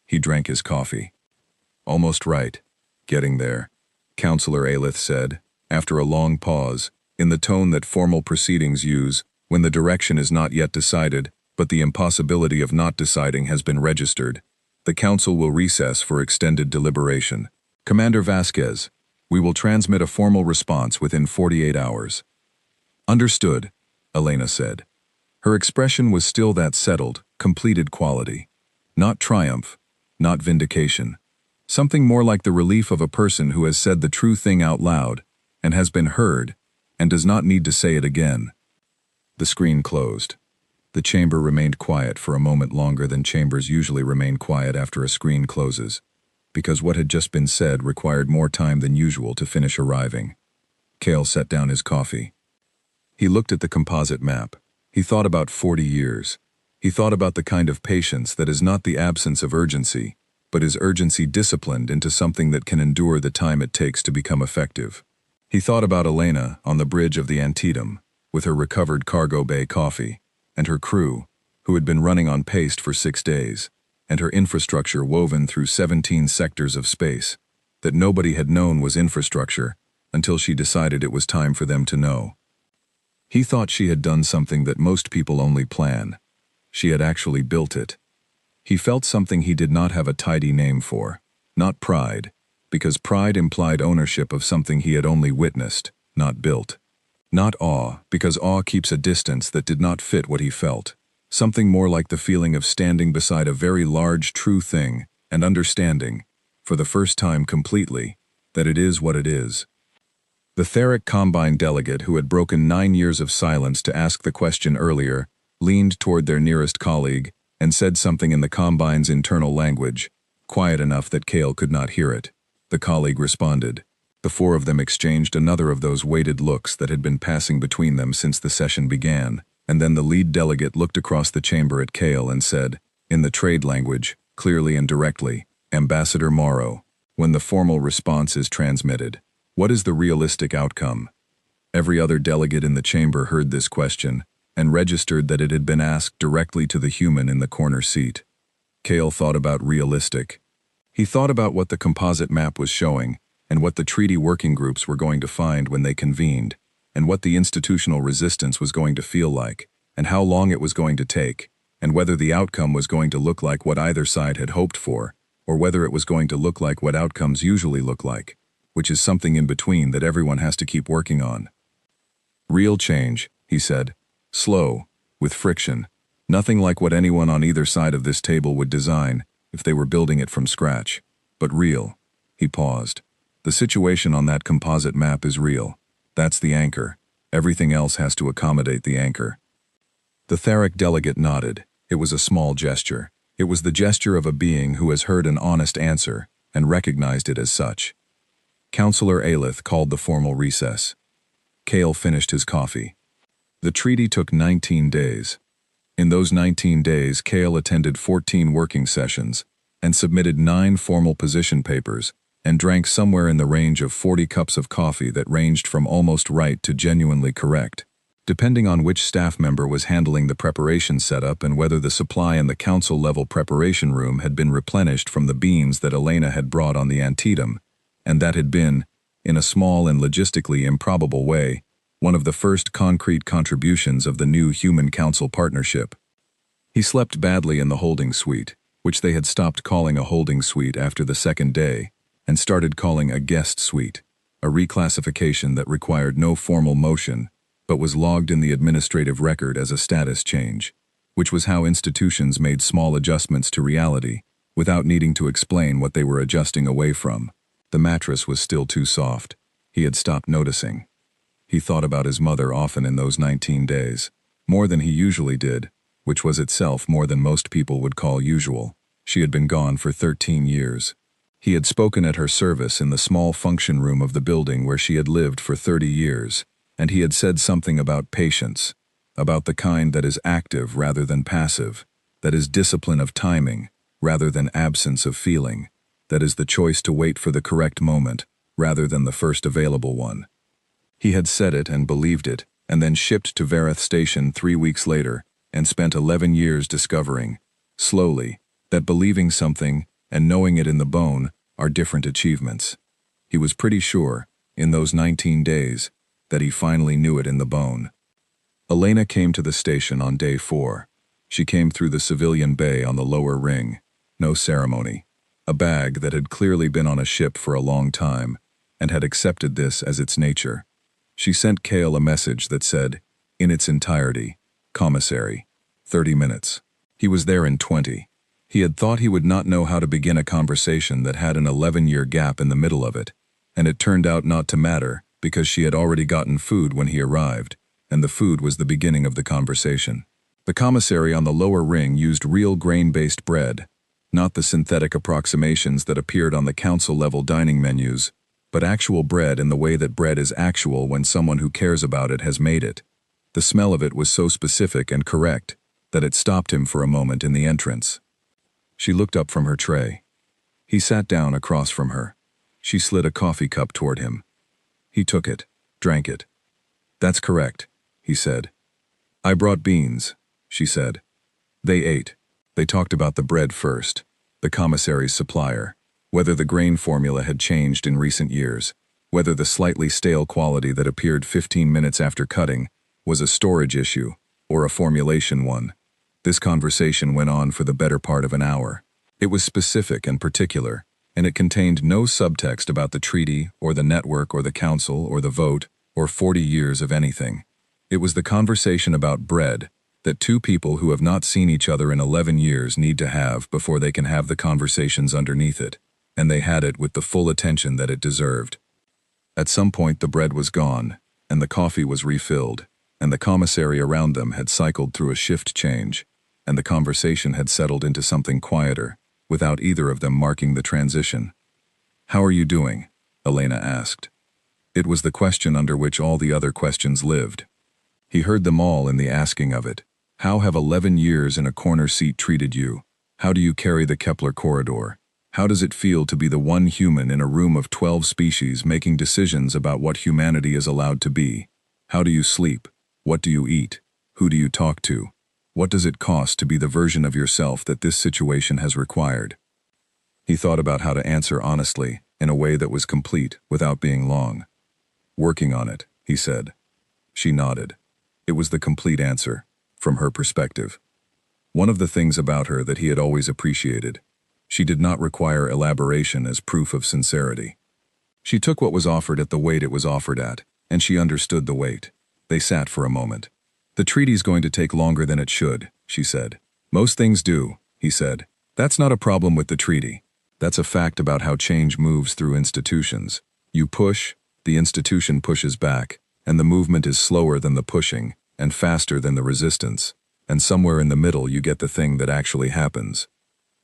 He drank his coffee. Almost right. Getting there, Counselor Aelith said, after a long pause, in the tone that formal proceedings use when the direction is not yet decided, but the impossibility of not deciding has been registered. The council will recess for extended deliberation. Commander Vasquez, we will transmit a formal response within 48 hours. Understood, Elena said. Her expression was still that settled, completed quality. Not triumph, not vindication. Something more like the relief of a person who has said the true thing out loud, and has been heard, and does not need to say it again. The screen closed. The chamber remained quiet for a moment longer than chambers usually remain quiet after a screen closes, because what had just been said required more time than usual to finish arriving. Cale set down his coffee. He looked at the composite map. He thought about 40 years. He thought about the kind of patience that is not the absence of urgency, but is urgency disciplined into something that can endure the time it takes to become effective. He thought about Elena on the bridge of the Antietam, with her recovered cargo bay coffee, and her crew, who had been running on paste for 6 days, and her infrastructure woven through 17 sectors of space, that nobody had known was infrastructure until she decided it was time for them to know. He thought she had done something that most people only plan. She had actually built it. He felt something he did not have a tidy name for, not pride, because pride implied ownership of something he had only witnessed, not built. Not awe, because awe keeps a distance that did not fit what he felt. Something more like the feeling of standing beside a very large true thing and understanding, for the first time completely, that it is what it is. The Theric Combine delegate who had broken 9 years of silence to ask the question earlier leaned toward their nearest colleague and said something in the Combine's internal language, quiet enough that Cale could not hear it. The colleague responded. The 4 of them exchanged another of those weighted looks that had been passing between them since the session began, and then the lead delegate looked across the chamber at Cale and said, in the trade language, clearly and directly, Ambassador Morrow, when the formal response is transmitted, what is the realistic outcome? Every other delegate in the chamber heard this question and registered that it had been asked directly to the human in the corner seat. Cale thought about realistic. He thought about what the composite map was showing, and what the treaty working groups were going to find when they convened, and what the institutional resistance was going to feel like, and how long it was going to take, and whether the outcome was going to look like what either side had hoped for, or whether it was going to look like what outcomes usually look like, which is something in between that everyone has to keep working on. Real change, he said. Slow, with friction. Nothing like what anyone on either side of this table would design if they were building it from scratch. But real. He paused. The situation on that composite map is real. That's the anchor. Everything else has to accommodate the anchor. The Theric delegate nodded. It was a small gesture. It was the gesture of a being who has heard an honest answer and recognized it as such. Counselor Aelith called the formal recess. Cale finished his coffee. The treaty took 19 days. In those 19 days, Cale attended 14 working sessions and submitted 9 formal position papers and drank somewhere in the range of 40 cups of coffee that ranged from almost right to genuinely correct, depending on which staff member was handling the preparation setup and whether the supply in the council-level preparation room had been replenished from the beans that Elena had brought on the Antietam, and that had been, in a small and logistically improbable way, one of the first concrete contributions of the new Human Council partnership. He slept badly in the holding suite, which they had stopped calling a holding suite after the second day, and started calling a guest suite, a reclassification that required no formal motion, but was logged in the administrative record as a status change, which was how institutions made small adjustments to reality, without needing to explain what they were adjusting away from. The mattress was still too soft. He had stopped noticing. He thought about his mother often in those 19 days, more than he usually did, which was itself more than most people would call usual. She had been gone for 13 years. He had spoken at her service in the small function room of the building where she had lived for 30 years, and he had said something about patience, about the kind that is active rather than passive, that is discipline of timing rather than absence of feeling, that is the choice to wait for the correct moment rather than the first available one. He had said it and believed it, and then shipped to Vareth Station 3 weeks later and spent 11 years discovering, slowly, that believing something and knowing it in the bone are different achievements. He was pretty sure, in those 19 days, that he finally knew it in the bone. Elena came to the station on day 4. She came through the civilian bay on the lower ring. No ceremony. A bag that had clearly been on a ship for a long time, and had accepted this as its nature. She sent Cale a message that said, in its entirety, Commissary, 30 minutes. He was there in 20. He had thought he would not know how to begin a conversation that had an 11-year gap in the middle of it, and it turned out not to matter because she had already gotten food when he arrived, and the food was the beginning of the conversation. The commissary on the lower ring used real grain-based bread, not the synthetic approximations that appeared on the council-level dining menus, but actual bread in the way that bread is actual when someone who cares about it has made it. The smell of it was so specific and correct that it stopped him for a moment in the entrance. She looked up from her tray. He sat down across from her. She slid a coffee cup toward him. He took it, drank it. "That's correct," he said. "I brought beans," she said. They ate. They talked about the bread first, the commissary's supplier, whether the grain formula had changed in recent years, whether the slightly stale quality that appeared 15 minutes after cutting was a storage issue or a formulation one. This conversation went on for the better part of an hour. It was specific and particular, and it contained no subtext about the treaty or the network or the council or the vote or 40 years of anything. It was the conversation about bread that two people who have not seen each other in 11 years need to have before they can have the conversations underneath it, and they had it with the full attention that it deserved. At some point the bread was gone, and the coffee was refilled, and the commissary around them had cycled through a shift change, and the conversation had settled into something quieter, without either of them marking the transition. "How are you doing?" Elena asked. It was the question under which all the other questions lived. He heard them all in the asking of it. How have 11 years in a corner seat treated you? How do you carry the Kepler corridor? How does it feel to be the one human in a room of 12 species making decisions about what humanity is allowed to be? How do you sleep? What do you eat? Who do you talk to? What does it cost to be the version of yourself that this situation has required? He thought about how to answer honestly, in a way that was complete, without being long. "Working on it," he said. She nodded. It was the complete answer, from her perspective. One of the things about her that he had always appreciated. She did not require elaboration as proof of sincerity. She took what was offered at the weight it was offered at, and she understood the weight. They sat for a moment. "The treaty's going to take longer than it should," she said. "Most things do," he said. "That's not a problem with the treaty. That's a fact about how change moves through institutions. You push, the institution pushes back, and the movement is slower than the pushing, and faster than the resistance, and somewhere in the middle you get the thing that actually happens."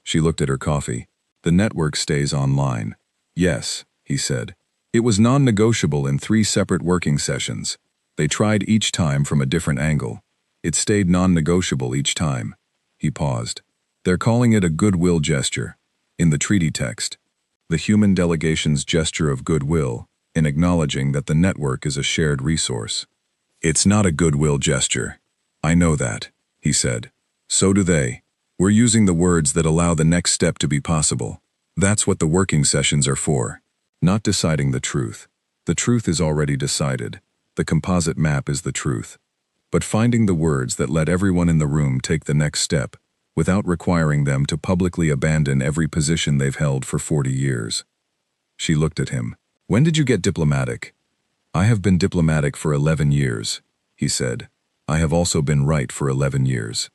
She looked at her coffee. "The network stays online." "Yes," he said. "It was non-negotiable in 3 separate working sessions. They tried each time from a different angle. It stayed non-negotiable each time." He paused. "They're calling it a goodwill gesture. In the treaty text, the human delegation's gesture of goodwill in acknowledging that the network is a shared resource." "It's not a goodwill gesture. I know that," he said. "So do they. We're using the words that allow the next step to be possible. That's what the working sessions are for. Not deciding the truth. The truth is already decided. The composite map is the truth. But finding the words that let everyone in the room take the next step, without requiring them to publicly abandon every position they've held for 40 years. She looked at him. "When did you get diplomatic?" "I have been diplomatic for 11 years, he said. "I have also been right for 11 years.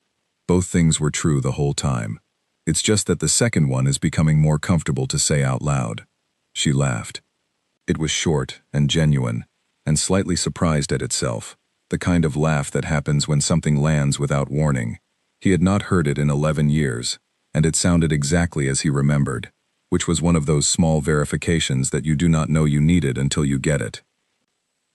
Both things were true the whole time. It's just that the second one is becoming more comfortable to say out loud." She laughed. It was short and genuine, and slightly surprised at itself, the kind of laugh that happens when something lands without warning. He had not heard it in 11 years, and it sounded exactly as he remembered, which was one of those small verifications that you do not know you needed until you get it.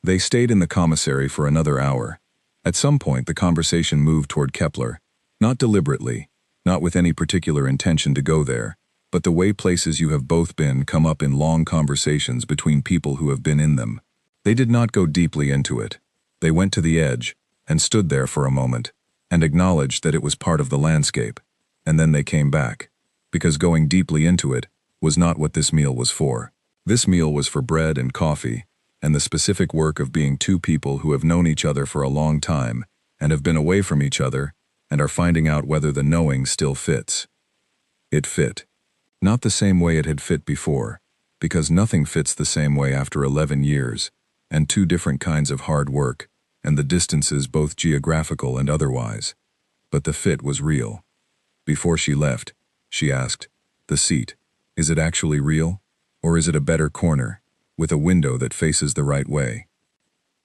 They stayed in the commissary for another hour. At some point, the conversation moved toward Kepler, not deliberately, not with any particular intention to go there, but the way places you have both been come up in long conversations between people who have been in them. They did not go deeply into it. They went to the edge, and stood there for a moment, and acknowledged that it was part of the landscape, and then they came back, because going deeply into it was not what this meal was for. This meal was for bread and coffee, and the specific work of being two people who have known each other for a long time, and have been away from each other, and are finding out whether the knowing still fits. It fit. Not the same way it had fit before, because nothing fits the same way after 11 years, and two different kinds of hard work, and the distances both geographical and otherwise. But the fit was real. Before she left, she asked, "The seat, is it actually real? Or is it a better corner, with a window that faces the right way?"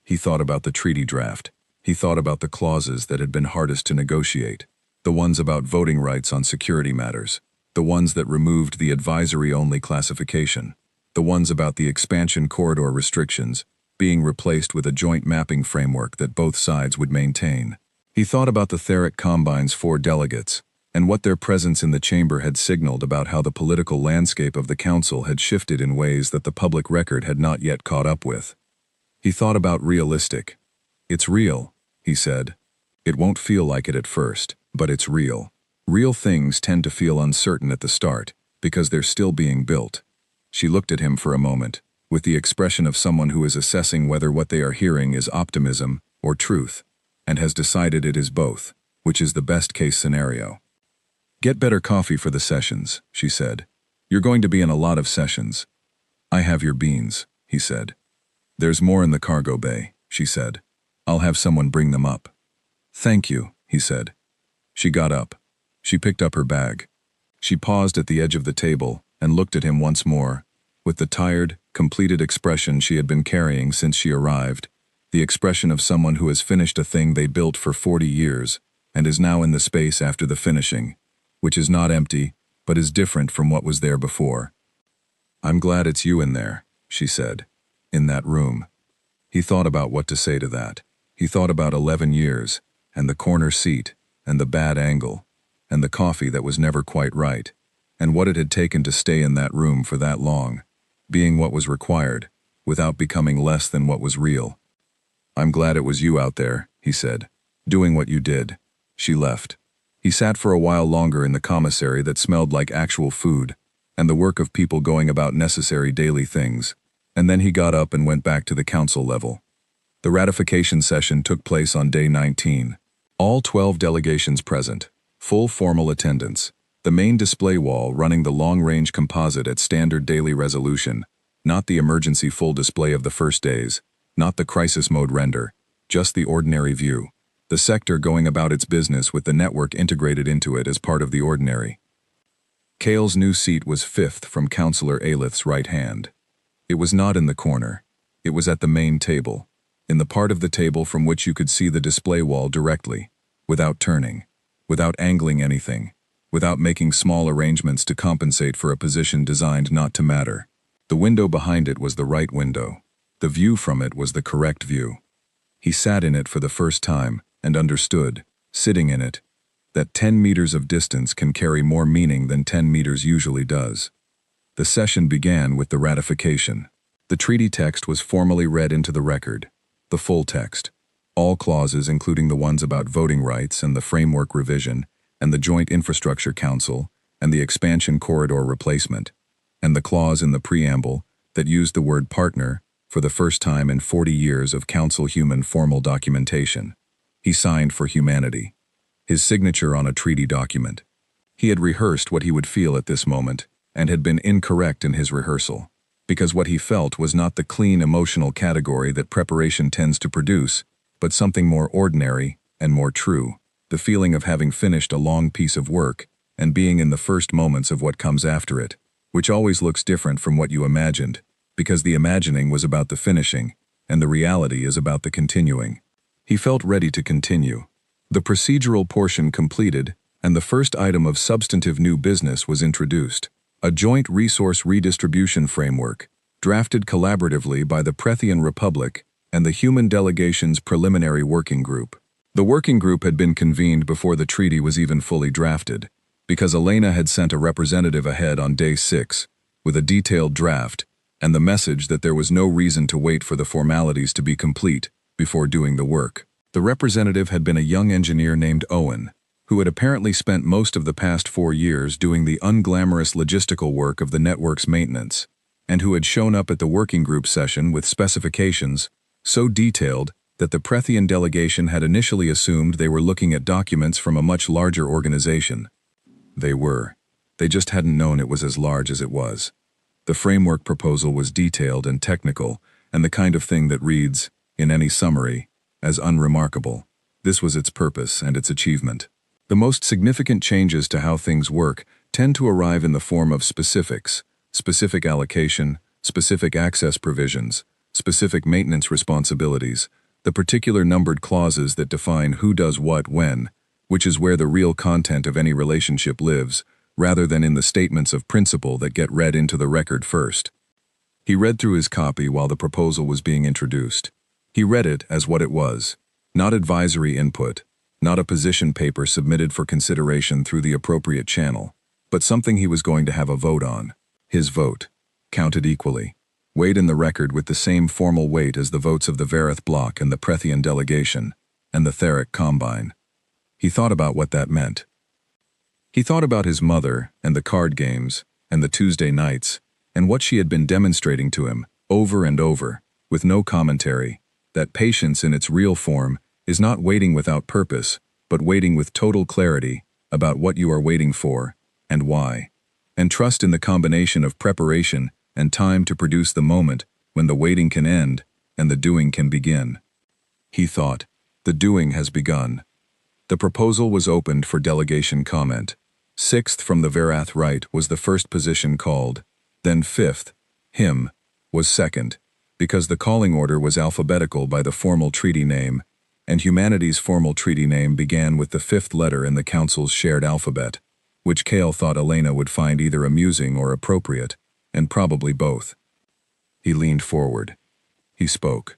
He thought about the treaty draft. He thought about the clauses that had been hardest to negotiate, the ones about voting rights on security matters, the ones that removed the advisory-only classification, the ones about the expansion corridor restrictions being replaced with a joint mapping framework that both sides would maintain. He thought about the Theric Combine's 4 delegates, and what their presence in the chamber had signaled about how the political landscape of the council had shifted in ways that the public record had not yet caught up with. He thought about realistic. "It's real," he said. "It won't feel like it at first, but it's real." Real things tend to feel uncertain at the start, because they're still being built. She looked at him for a moment, with the expression of someone who is assessing whether what they are hearing is optimism or truth, and has decided it is both, which is the best-case scenario. "Get better coffee for the sessions," she said. "You're going to be in a lot of sessions." "I have your beans," he said. "There's more in the cargo bay," she said. "I'll have someone bring them up." "Thank you," he said. She got up. She picked up her bag. She paused at the edge of the table and looked at him once more, with the tired, completed expression she had been carrying since she arrived, the expression of someone who has finished a thing they built for 40 years and is now in the space after the finishing, which is not empty, but is different from what was there before. "I'm glad it's you in there," she said, "in that room." He thought about what to say to that. He thought about 11 years, and the corner seat, and the bad angle, and the coffee that was never quite right, and what it had taken to stay in that room for that long, being what was required, without becoming less than what was real. "I'm glad it was you out there," he said, "doing what you did." She left. He sat for a while longer in the commissary that smelled like actual food, and the work of people going about necessary daily things, and then he got up and went back to the council level. The ratification session took place on day 19. All 12 delegations present, full formal attendance. The main display wall running the long-range composite at standard daily resolution, not the emergency full display of the first days, not the crisis mode render, just the ordinary view. The sector going about its business with the network integrated into it as part of the ordinary. Kale's new seat was 5th from Councillor Alith's right hand. It was not in the corner. It was at the main table, in the part of the table from which you could see the display wall directly, without turning, without angling anything, without making small arrangements to compensate for a position designed not to matter. The window behind it was the right window. The view from it was the correct view. He sat in it for the first time and understood, sitting in it, that 10 meters of distance can carry more meaning than 10 meters usually does. The session began with the ratification. The treaty text was formally read into the record, the full text, all clauses including the ones about voting rights and the framework revision, and the Joint Infrastructure Council, and the expansion corridor replacement, and the clause in the preamble that used the word partner for the first time in 40 years of council human formal documentation. He signed for humanity. His signature on a treaty document. He had rehearsed what he would feel at this moment, and had been incorrect in his rehearsal, because what he felt was not the clean emotional category that preparation tends to produce, but something more ordinary and more true. The feeling of having finished a long piece of work and being in the first moments of what comes after it, which always looks different from what you imagined, because the imagining was about the finishing, and the reality is about the continuing. He felt ready to continue. The procedural portion completed, and the first item of substantive new business was introduced, a joint resource redistribution framework, drafted collaboratively by the Prethian Republic and the Human Delegation's Preliminary Working Group. The working group had been convened before the treaty was even fully drafted, because Elena had sent a representative ahead on day 6, with a detailed draft, and the message that there was no reason to wait for the formalities to be complete before doing the work. The representative had been a young engineer named Owen, who had apparently spent most of the past 4 years doing the unglamorous logistical work of the network's maintenance, and who had shown up at the working group session with specifications so detailed that the Prethian delegation had initially assumed they were looking at documents from a much larger organization. They were. They just hadn't known it was as large as it was. The framework proposal was detailed and technical, and the kind of thing that reads, in any summary, as unremarkable. This was its purpose and its achievement. The most significant changes to how things work tend to arrive in the form of specifics, specific allocation, specific access provisions, specific maintenance responsibilities, the particular numbered clauses that define who does what when, which is where the real content of any relationship lives, rather than in the statements of principle that get read into the record first. He read through his copy while the proposal was being introduced. He read it as what it was, not advisory input, not a position paper submitted for consideration through the appropriate channel, but something he was going to have a vote on. His vote, counted equally, weighed in the record with the same formal weight as the votes of the Vareth Bloc and the Prethian delegation, and the Theric Combine. He thought about what that meant. He thought about his mother, and the card games, and the Tuesday nights, and what she had been demonstrating to him, over and over, with no commentary, that patience in its real form is not waiting without purpose, but waiting with total clarity about what you are waiting for, and why, and trust in the combination of preparation and time to produce the moment when the waiting can end and the doing can begin. He thought, the doing has begun. The proposal was opened for delegation comment. 6th from the Varath right was the first position called, then 5th, him, was 2nd, because the calling order was alphabetical by the formal treaty name, and humanity's formal treaty name began with the 5th letter in the Council's shared alphabet, which Cale thought Elena would find either amusing or appropriate, and probably both. He leaned forward. He spoke.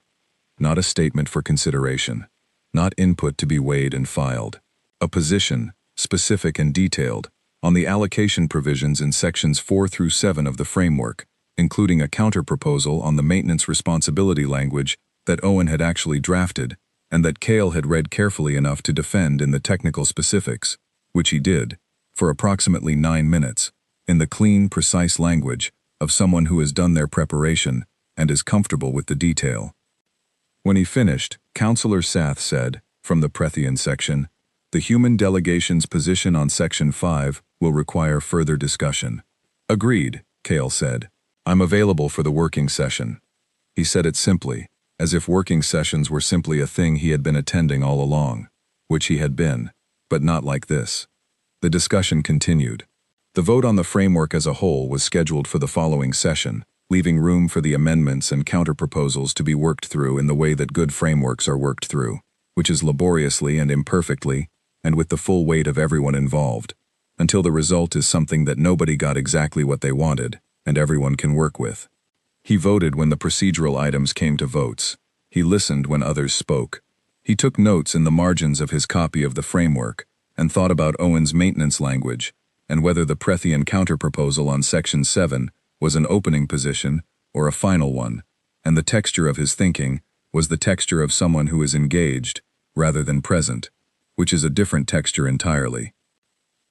Not a statement for consideration, not input to be weighed and filed. A position, specific and detailed, on the allocation provisions in sections 4 through 7 of the framework, including a counter-proposal on the maintenance responsibility language that Owen had actually drafted, and that Cale had read carefully enough to defend in the technical specifics, which he did, for approximately 9 minutes, in the clean, precise language of someone who has done their preparation and is comfortable with the detail. When he finished, Councillor Sath said, from the Prethian section, the human delegation's position on Section 5 will require further discussion. Agreed, Cale said. I'm available for the working session. He said it simply, as if working sessions were simply a thing he had been attending all along, which he had been, but not like this. The discussion continued. The vote on the framework as a whole was scheduled for the following session, leaving room for the amendments and counter-proposals to be worked through in the way that good frameworks are worked through, which is laboriously and imperfectly, and with the full weight of everyone involved, until the result is something that nobody got exactly what they wanted, and everyone can work with. He voted when the procedural items came to votes. He listened when others spoke. He took notes in the margins of his copy of the framework, and thought about Owen's maintenance language, and whether the Prethian counterproposal on Section 7 was an opening position or a final one, and the texture of his thinking was the texture of someone who is engaged rather than present, which is a different texture entirely.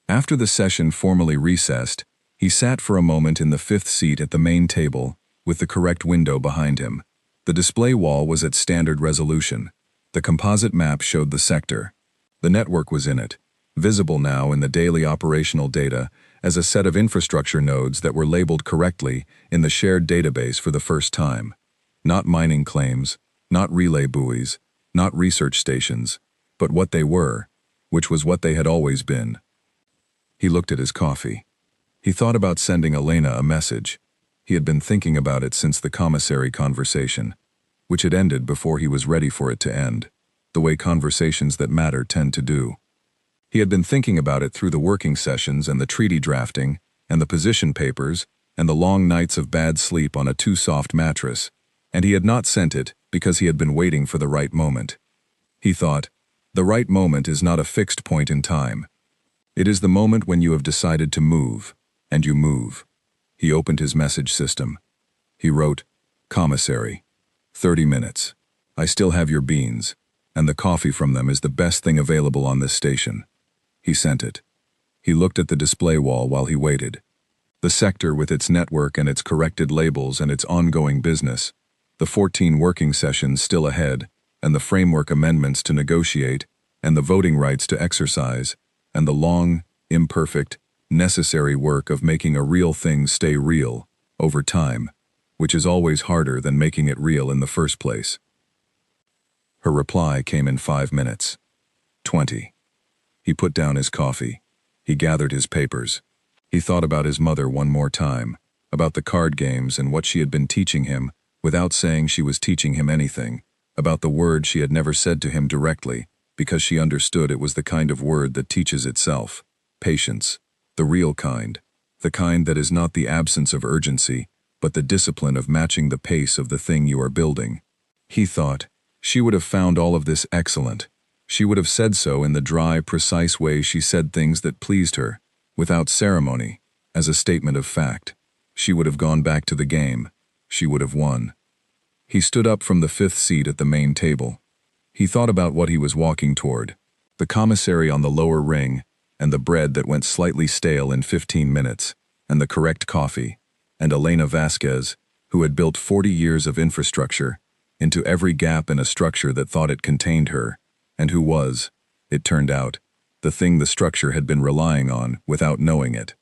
After the session formally recessed, he sat for a moment in the 5th seat at the main table, with the correct window behind him. The display wall was at standard resolution. The composite map showed the sector. The network was in it, visible now in the daily operational data as a set of infrastructure nodes that were labeled correctly in the shared database for the first time. Not mining claims, not relay buoys, not research stations, but what they were, which was what they had always been. He looked at his coffee. He thought about sending Elena a message. He had been thinking about it since the commissary conversation, which had ended before he was ready for it to end, the way conversations that matter tend to do. He had been thinking about it through the working sessions and the treaty drafting, and the position papers, and the long nights of bad sleep on a too soft mattress, and he had not sent it because he had been waiting for the right moment. He thought, the right moment is not a fixed point in time. It is the moment when you have decided to move, and you move. He opened his message system. He wrote, Commissary, 30 minutes. I still have your beans, and the coffee from them is the best thing available on this station. He sent it. He looked at the display wall while he waited. The sector with its network and its corrected labels and its ongoing business, the 14 working sessions still ahead, and the framework amendments to negotiate, and the voting rights to exercise, and the long, imperfect, necessary work of making a real thing stay real, over time, which is always harder than making it real in the first place. Her reply came in 5 minutes. 20. He put down his coffee. He gathered his papers. He thought about his mother one more time, about the card games and what she had been teaching him, without saying she was teaching him anything, about the word she had never said to him directly, because she understood it was the kind of word that teaches itself. Patience. The real kind. The kind that is not the absence of urgency, but the discipline of matching the pace of the thing you are building. He thought, she would have found all of this excellent. She would have said so in the dry, precise way she said things that pleased her, without ceremony, as a statement of fact. She would have gone back to the game. She would have won. He stood up from the 5th seat at the main table. He thought about what he was walking toward. The commissary on the lower ring, and the bread that went slightly stale in 15 minutes, and the correct coffee, and Elena Vasquez, who had built 40 years of infrastructure into every gap in a structure that thought it contained her, and who was, it turned out, the thing the structure had been relying on without knowing it.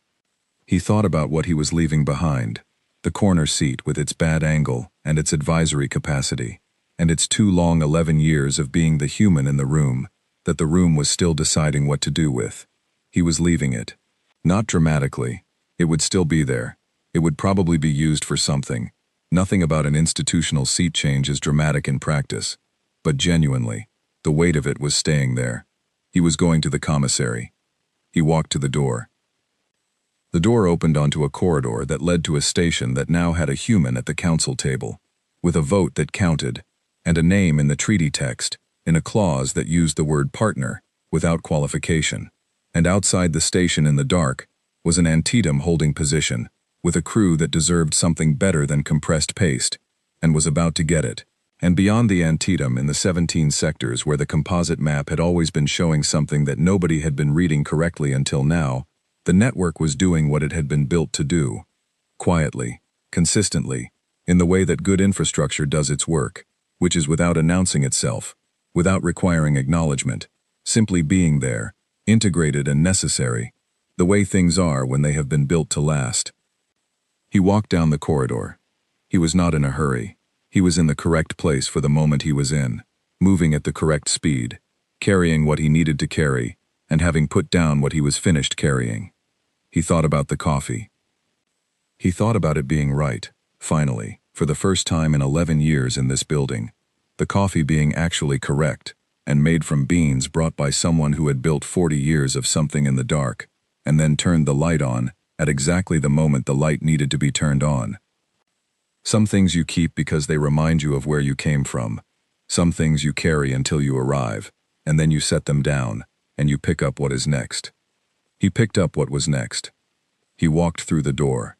He thought about what he was leaving behind, the corner seat with its bad angle and its advisory capacity, and its too long 11 years of being the human in the room, that the room was still deciding what to do with. He was leaving it. Not dramatically. It would still be there. It would probably be used for something. Nothing about an institutional seat change is dramatic in practice. But genuinely, the weight of it was staying there. He was going to the commissary. He walked to the door. The door opened onto a corridor that led to a station that now had a human at the council table, with a vote that counted, and a name in the treaty text, in a clause that used the word partner, without qualification. And outside the station in the dark was an antetum holding position, with a crew that deserved something better than compressed paste, and was about to get it. And beyond the antetum in the 17 sectors where the composite map had always been showing something that nobody had been reading correctly until now, the network was doing what it had been built to do. Quietly, consistently, in the way that good infrastructure does its work, which is without announcing itself, without requiring acknowledgement, simply being there, integrated and necessary, the way things are when they have been built to last. He walked down the corridor. He was not in a hurry. He was in the correct place for the moment he was in, moving at the correct speed, carrying what he needed to carry, and having put down what he was finished carrying. He thought about the coffee. He thought about it being right, finally, for the first time in 11 years in this building, the coffee being actually correct, and made from beans brought by someone who had built 40 years of something in the dark, and then turned the light on at exactly the moment the light needed to be turned on. Some things you keep because they remind you of where you came from. Some things you carry until you arrive, and then you set them down, and you pick up what is next. He picked up what was next. He walked through the door.